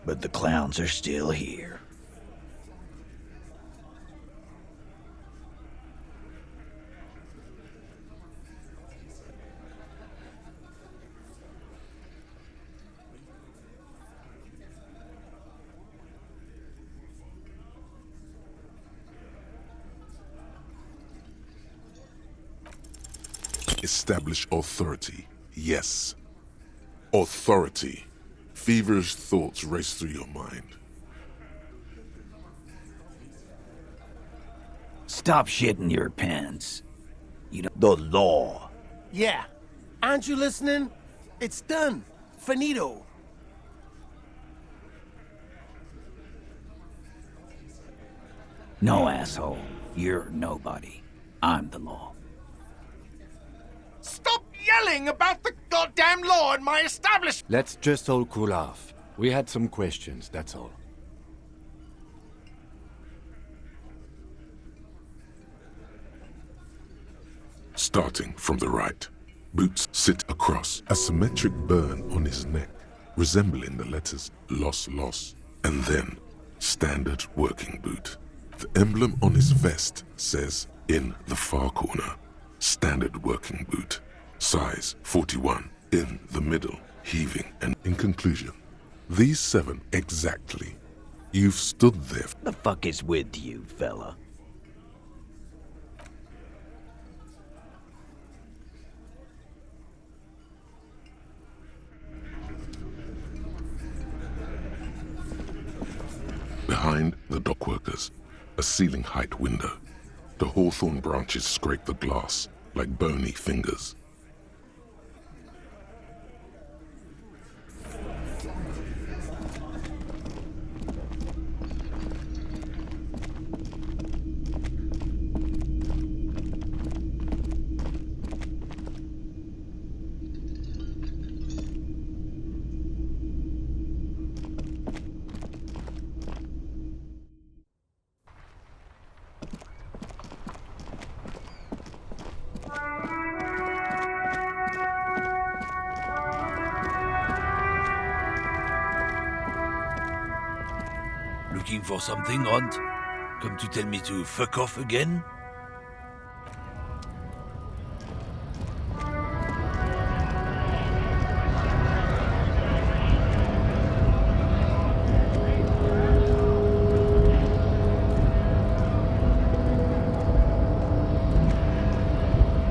Speaker 14: but the clowns are still here.
Speaker 1: Establish authority. Yes. Authority. Feverish thoughts race through your mind.
Speaker 14: Stop shitting your pants. You know, the law.
Speaker 8: Yeah. Aren't you listening? It's done. Finito.
Speaker 14: No, asshole. You're nobody. I'm the law.
Speaker 5: Stop yelling about the goddamn law in my establishment!
Speaker 2: Let's just all cool off. We had some questions, that's all.
Speaker 1: Starting from the right, boots sit across, a symmetric burn on his neck, resembling the letters loss, loss, and then standard working boot. The emblem on his vest says, in the far corner, standard working boot, size 41, in the middle, heaving, and in conclusion, these 7 exactly. You've stood there.
Speaker 14: The fuck is with you, fella?
Speaker 1: Behind the dockworkers, a ceiling height window. The hawthorn branches scrape the glass like bony fingers.
Speaker 19: Looking for something, Hunt? Come to tell me to fuck off again?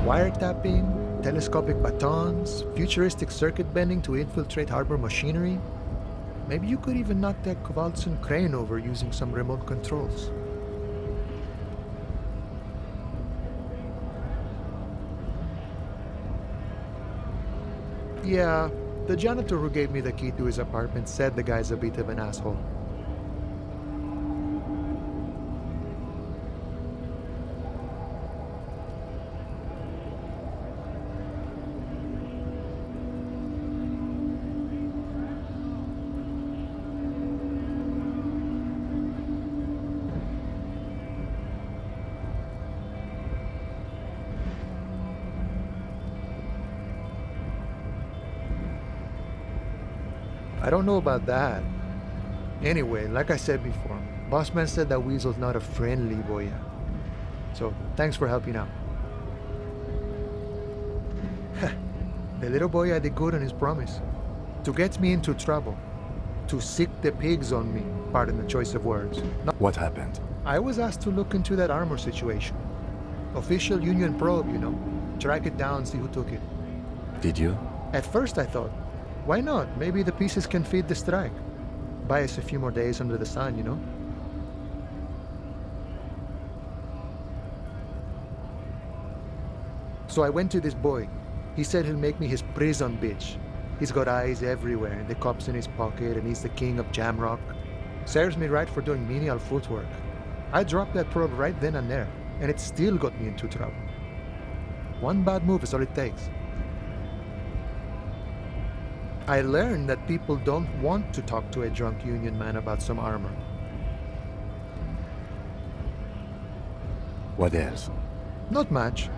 Speaker 20: Wiretapping, telescopic batons, futuristic circuit bending to infiltrate harbor machinery. Maybe you could even knock that Kowalson crane over using some remote controls. Yeah, the janitor who gave me the key to his apartment said the guy's a bit of an asshole. I don't know about that. Anyway, like I said before, Bossman said that Weasel's not a friendly boy. So, thanks for helping out. The little boy had a good on his promise. To get me into trouble. To sick the pigs on me, pardon the choice of words.
Speaker 2: What happened?
Speaker 20: I was asked to look into that armor situation. Official Union probe, you know. Track it down, see who took it.
Speaker 2: Did you?
Speaker 20: At first I thought, why not? Maybe the pieces can feed the strike. Buy us a few more days under the sun, you know? So I went to this boy. He said he'll make me his prison bitch. He's got eyes everywhere, and the cops in his pocket, and he's the king of Jamrock. Serves me right for doing menial footwork. I dropped that probe right then and there, and it still got me into trouble. One bad move is all it takes. I learned that people don't want to talk to a drunk Union man about some armor.
Speaker 2: What else?
Speaker 20: Not much.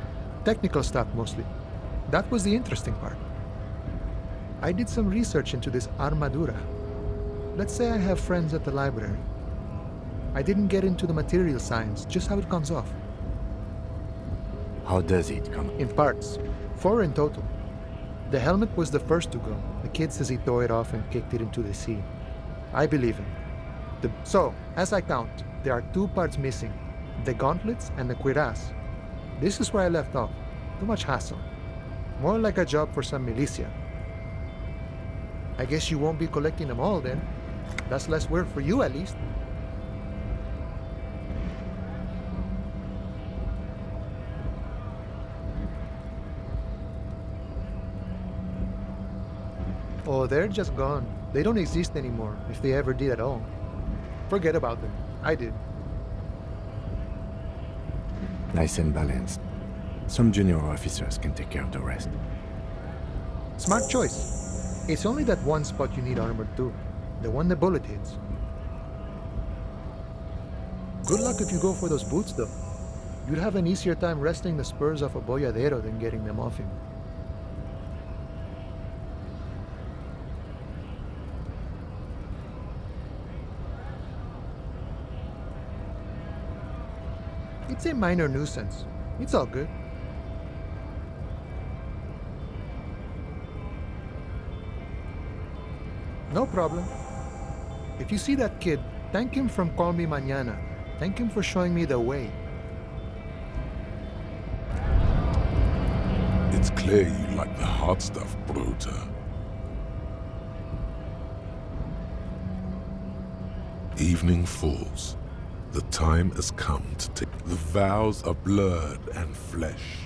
Speaker 20: Technical stuff mostly. That was the interesting part. I did some research into this armadura. Let's say I have friends at the library. I didn't get into the material science, just how it comes off.
Speaker 2: How does it come?
Speaker 20: In parts. 4 in total. The helmet was the first to go. The kid says he tore it off and kicked it into the sea. I believe him. So, as I count, there are 2 parts missing. The gauntlets and the cuirass. This is where I left off. Too much hassle. More like a job for some militia. I guess you won't be collecting them all then. That's less work for you at least. Oh, they're just gone. They don't exist anymore, if they ever did at all. Forget about them. I did.
Speaker 2: Nice and balanced. Some junior officers can take care of the rest.
Speaker 20: Smart choice. It's only that one spot you need armored too. The one the bullet hits. Good luck if you go for those boots though. You'd have an easier time wresting the spurs off a boyadero than getting them off him. It's a minor nuisance. It's all good. No problem. If you see that kid, thank him from Call Me Mañana. Thank him for showing me the way.
Speaker 1: It's clear you like the hard stuff, Bruta. Evening falls. The time has come to take. The vows are blood and flesh.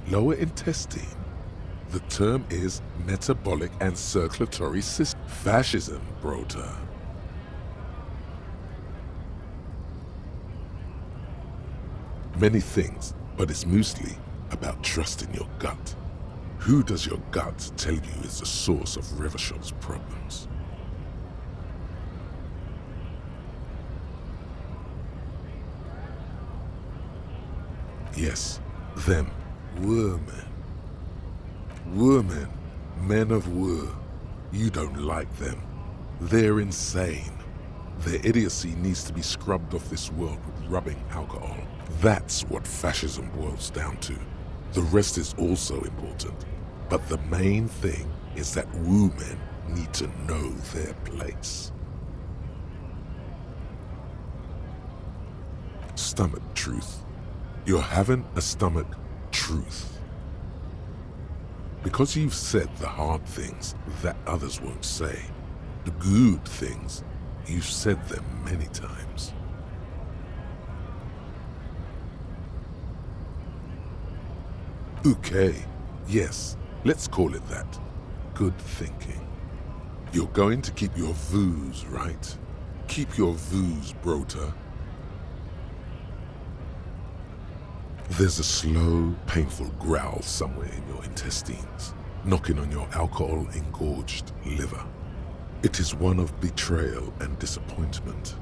Speaker 1: Lower intestine. The term is metabolic and circulatory system. Fascism, Brota. Many things, but it's mostly about trusting your gut. Who does your gut tell you is the source of Revachol's problems? Yes, them. Women. Women. Men of war. You don't like them. They're insane. Their idiocy needs to be scrubbed off this world with rubbing alcohol. That's what fascism boils down to. The rest is also important. But the main thing is that women need to know their place. Stomach truth. You're having a stomach truth. Because you've said the hard things that others won't say, the good things, you've said them many times. Okay, yes, let's call it that. Good thinking. You're going to keep your vooz, right? Keep your vooz, Brota. There's a slow, painful growl somewhere in your intestines, knocking on your alcohol-engorged liver. It is one of betrayal and disappointment.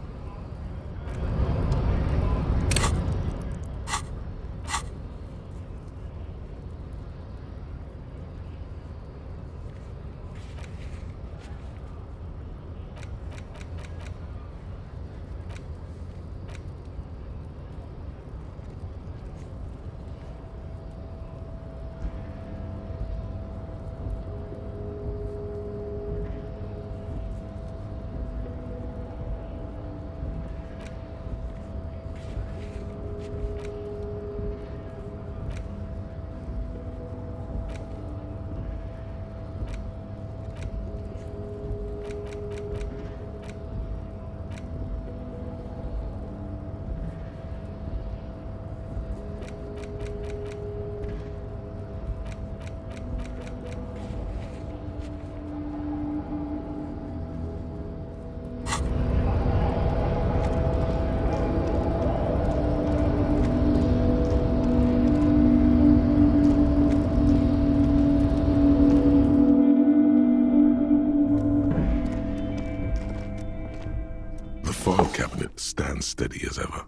Speaker 1: file cabinet stands steady as ever.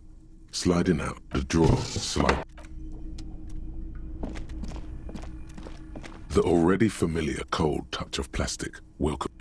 Speaker 1: Sliding out, the drawer slide. The already familiar cold touch of plastic welcome.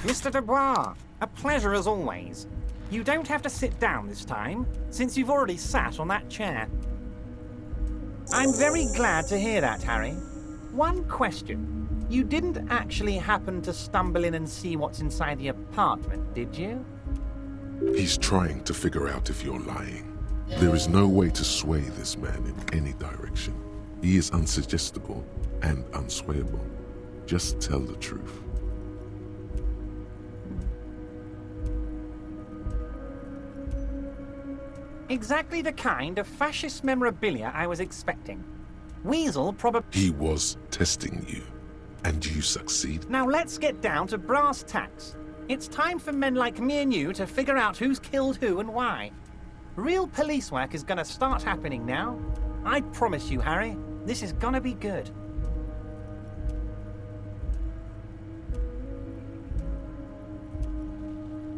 Speaker 21: Mr. Dubois, a pleasure as always. You don't have to sit down this time, since you've already sat on that chair. I'm very glad to hear that, Harry. One question. You didn't actually happen to stumble in and see what's inside the apartment, did you?
Speaker 1: He's trying to figure out if you're lying. There is no way to sway this man in any direction. He is unsuggestible and unswayable. Just tell the truth.
Speaker 21: Exactly the kind of fascist memorabilia I was expecting. Weasel probably...
Speaker 1: He was testing you, and you succeed.
Speaker 21: Now let's get down to brass tacks. It's time for men like me and you to figure out who's killed who and why. Real police work is gonna start happening now. I promise you, Harry, this is gonna be good.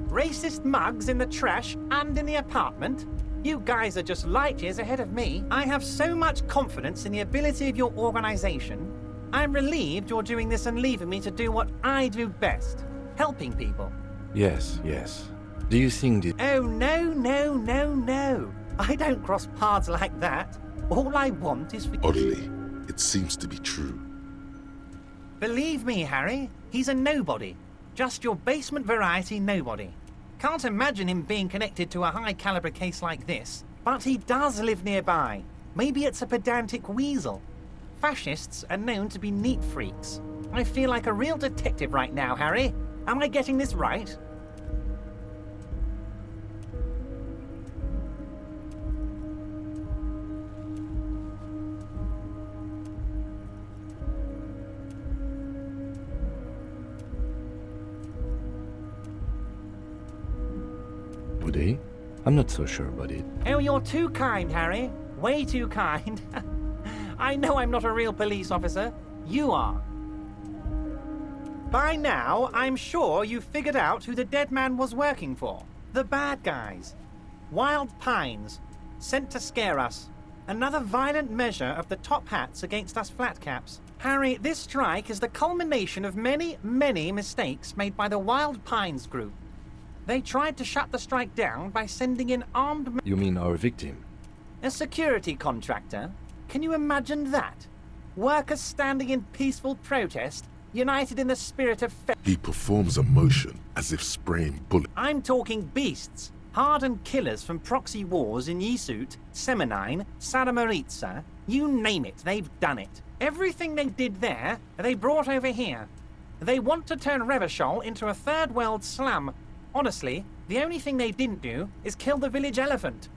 Speaker 21: Racist mugs in the trash and in the apartment? You guys are just light years ahead of me. I have so much confidence in the ability of your organization. I'm relieved you're doing this and leaving me to do what I do best. Helping people.
Speaker 2: Yes, yes. Do you think this...
Speaker 21: Oh, no. I don't cross paths like that. All I want is for...
Speaker 1: Oddly, it seems to be true.
Speaker 21: Believe me, Harry, he's a nobody. Just your basement variety nobody. Can't imagine him being connected to a high-caliber case like this, but he does live nearby. Maybe it's a pedantic weasel. Fascists are known to be neat freaks. I feel like a real detective right now, Harry. Am I getting this right?
Speaker 2: Would he? I'm not so sure about it.
Speaker 21: Oh, you're too kind, Harry. Way too kind. I know I'm not a real police officer. You are. By now, I'm sure you've figured out who the dead man was working for. The bad guys. Wild Pines. Sent to scare us. Another violent measure of the top hats against us flatcaps. Harry, this strike is the culmination of many, many mistakes made by the Wild Pines group. They tried to shut the strike down by sending in armed...
Speaker 2: You mean our victim?
Speaker 21: A security contractor? Can you imagine that? Workers standing in peaceful protest, united in the spirit of...
Speaker 1: He performs a motion as if spraying bullets.
Speaker 21: I'm talking beasts. Hardened killers from proxy wars in Yisut, Semenine, Saramaritsa. You name it, they've done it. Everything they did there, they brought over here. They want to turn Revachol into a third world slum. Honestly, the only thing they didn't do is kill the village elephant.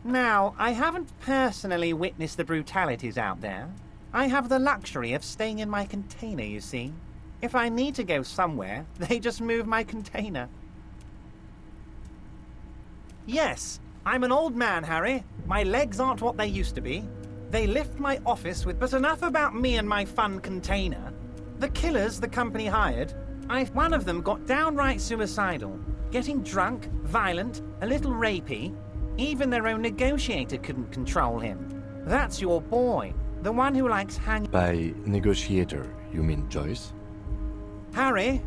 Speaker 21: Now, I haven't personally witnessed the brutalities out there. I have the luxury of staying in my container, you see. If I need to go somewhere, they just move my container. Yes, I'm an old man, Harry. My legs aren't what they used to be. They lift my office with... But enough about me and my fun container. The killers the company hired, one of them got downright suicidal. Getting drunk, violent, a little rapey. Even their own negotiator couldn't control him. That's your boy, the one who likes hanging...
Speaker 2: By negotiator, you mean Joyce?
Speaker 21: Harry,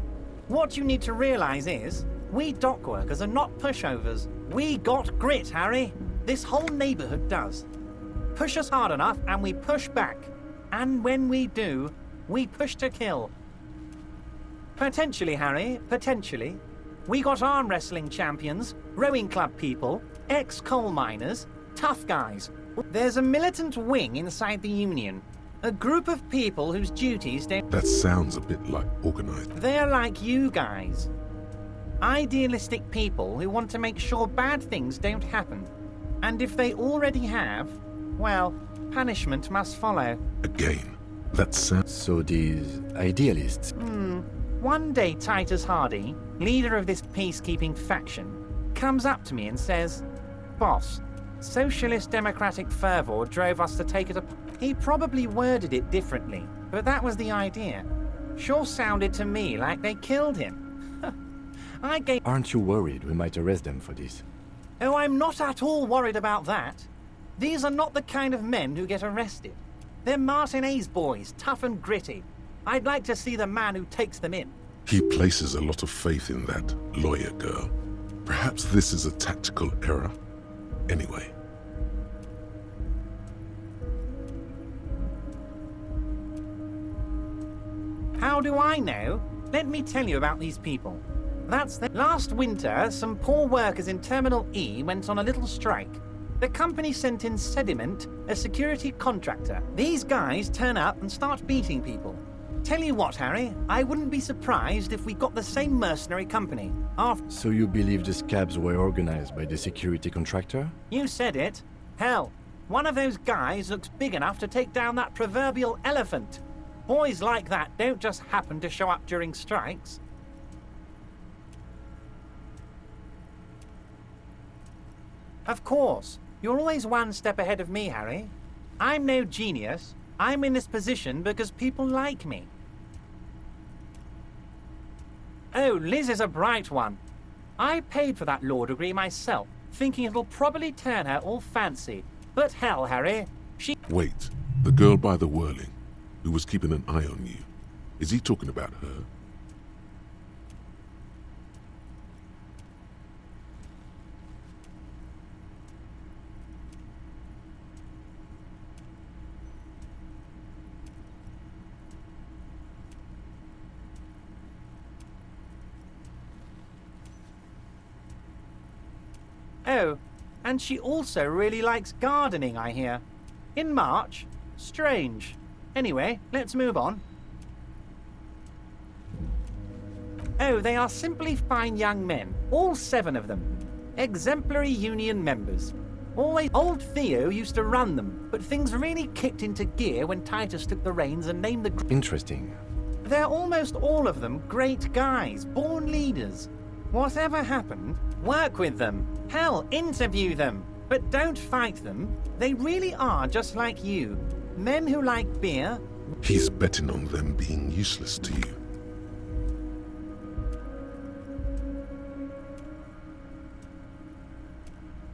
Speaker 21: what you need to realize is, we dock workers are not pushovers. We got grit, Harry. This whole neighborhood does. push us hard enough and we push back. And when we do, we push to kill. Potentially, Harry, potentially. We got arm wrestling champions, rowing club people, ex-coal miners, tough guys. There's a militant wing inside the Union. A group of people whose duties don't...
Speaker 1: That sounds a bit like organized.
Speaker 21: They're like you guys. Idealistic people who want to make sure bad things don't happen. And if they already have, well, punishment must follow.
Speaker 1: Again, that sounds...
Speaker 2: So these idealists...
Speaker 21: One day Titus Hardy, leader of this peacekeeping faction, comes up to me and says, "Boss, socialist democratic fervor drove us to take it up." He probably worded it differently, but that was the idea. Sure sounded to me like they killed him. I gave...
Speaker 2: Aren't you worried we might arrest them for this?
Speaker 21: Oh, I'm not at all worried about that. These are not the kind of men who get arrested. They're Martinez boys, tough and gritty. I'd like to see the man who takes them in.
Speaker 1: He places a lot of faith in that lawyer girl. Perhaps this is a tactical error. Anyway.
Speaker 21: How do I know? Let me tell you about these people. Last winter, some poor workers in Terminal E went on a little strike. The company sent in Sediment, a security contractor. These guys turn up and start beating people. Tell you what, Harry, I wouldn't be surprised if we got the same mercenary company.
Speaker 2: So you believe the scabs were organized by the security contractor?
Speaker 21: You said it. Hell, one of those guys looks big enough to take down that proverbial elephant. Boys like that don't just happen to show up during strikes. Of course, you're always one step ahead of me, Harry. I'm no genius. I'm in this position because people like me. Oh, Liz is a bright one. I paid for that law degree myself, thinking it'll probably turn her all fancy. But hell, Harry,
Speaker 1: Wait, the girl by the whirling, who was keeping an eye on you. Is he talking about her?
Speaker 21: Oh, and she also really likes gardening, I hear. In March? Strange. Anyway, let's move on. Oh, they are simply fine young men, all 7 of them. Exemplary union members. Always. Old Theo used to run them, but things really kicked into gear when Titus took the reins and named the...
Speaker 2: Interesting.
Speaker 21: They're almost all of them great guys, born leaders. Whatever happened, work with them. Hell, interview them. But don't fight them. They really are just like you. Men who like beer.
Speaker 1: He's betting on them being useless to you.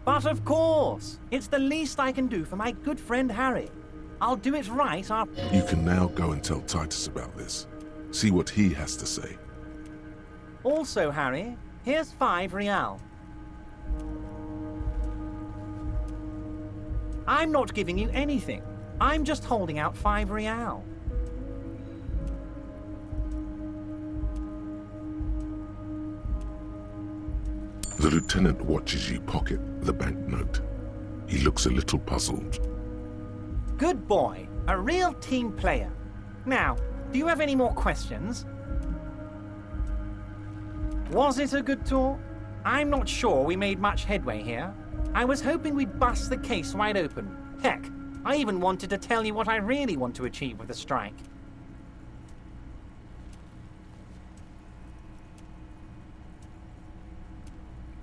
Speaker 21: But of course, it's the least I can do for my good friend Harry. I'll do it right after...
Speaker 1: You can now go and tell Titus about this. See what he has to say.
Speaker 21: Also, Harry, here's 5 real. I'm not giving you anything. I'm just holding out 5 real.
Speaker 1: The lieutenant watches you pocket the banknote. He looks a little puzzled.
Speaker 21: Good boy. A real team player. Now, do you have any more questions? Was it a good tour? I'm not sure we made much headway here. I was hoping we'd bust the case wide open. Heck, I even wanted to tell you what I really want to achieve with the strike.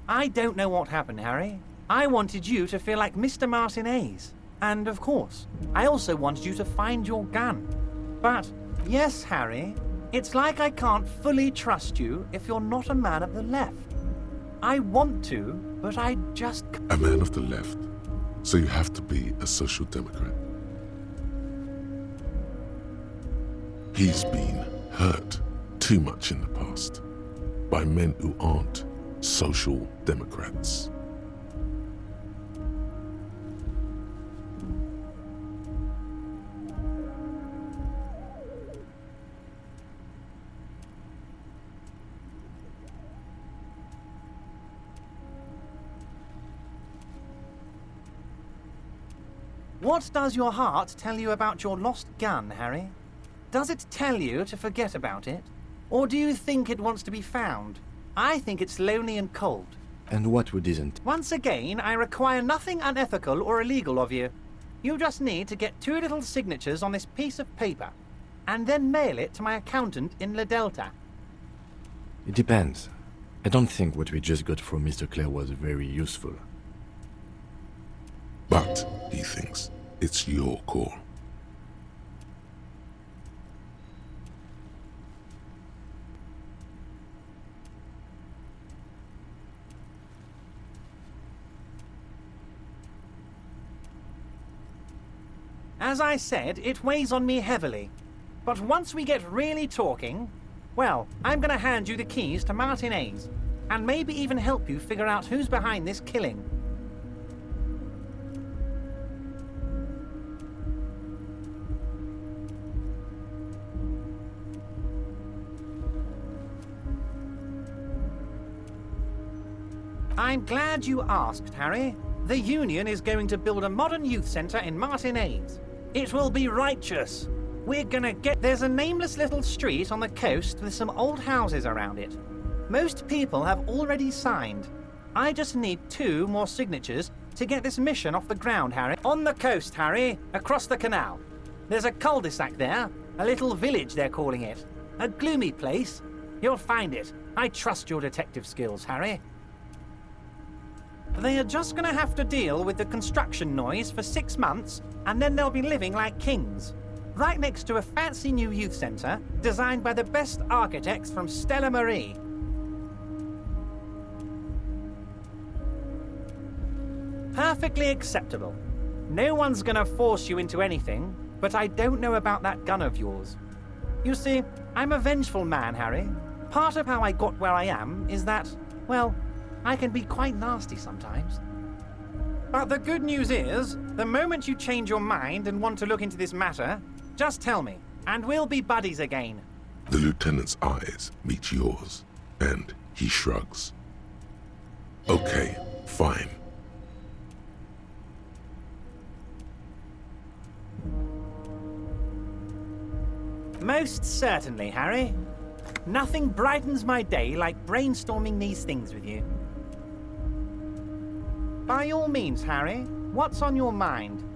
Speaker 21: I don't know what happened, Harry. I wanted you to feel like Mr. Martinez. And of course, I also wanted you to find your gun. But, yes, Harry, it's like I can't fully trust you if you're not a man of the left. I want to, but I just...
Speaker 1: A man of the left? So you have to be a social democrat? He's been hurt too much in the past by men who aren't social democrats.
Speaker 21: What does your heart tell you about your lost gun, Harry? Does it tell you to forget about it? Or do you think it wants to be found? I think it's lonely and cold.
Speaker 2: And what would isn't?
Speaker 21: Once again, I require nothing unethical or illegal of you. You just need to get 2 little signatures on this piece of paper, and then mail it to my accountant in La Delta.
Speaker 2: It depends. I don't think what we just got from Mr. Clare was very useful.
Speaker 1: But, he thinks, it's your call.
Speaker 21: As I said, it weighs on me heavily. But once we get really talking, well, I'm gonna hand you the keys to Martin A's, and maybe even help you figure out who's behind this killing. I'm glad you asked, Harry. The Union is going to build a modern youth centre in Martin A's. It will be righteous. We're gonna get... There's a nameless little street on the coast with some old houses around it. Most people have already signed. I just need 2 more signatures to get this mission off the ground, Harry. On the coast, Harry, across the canal. There's a cul-de-sac there, a little village they're calling it. A gloomy place. You'll find it. I trust your detective skills, Harry. They are just gonna have to deal with the construction noise for 6 months, and then they'll be living like kings. Right next to a fancy new youth centre, designed by the best architects from Stella Marie. Perfectly acceptable. No one's gonna force you into anything, but I don't know about that gun of yours. You see, I'm a vengeful man, Harry. Part of how I got where I am is that, well, I can be quite nasty sometimes. But the good news is, the moment you change your mind and want to look into this matter, just tell me, and we'll be buddies again.
Speaker 1: The lieutenant's eyes meet yours, and he shrugs. Okay, fine.
Speaker 21: Most certainly, Harry. Nothing brightens my day like brainstorming these things with you. By all means, Harry, what's on your mind?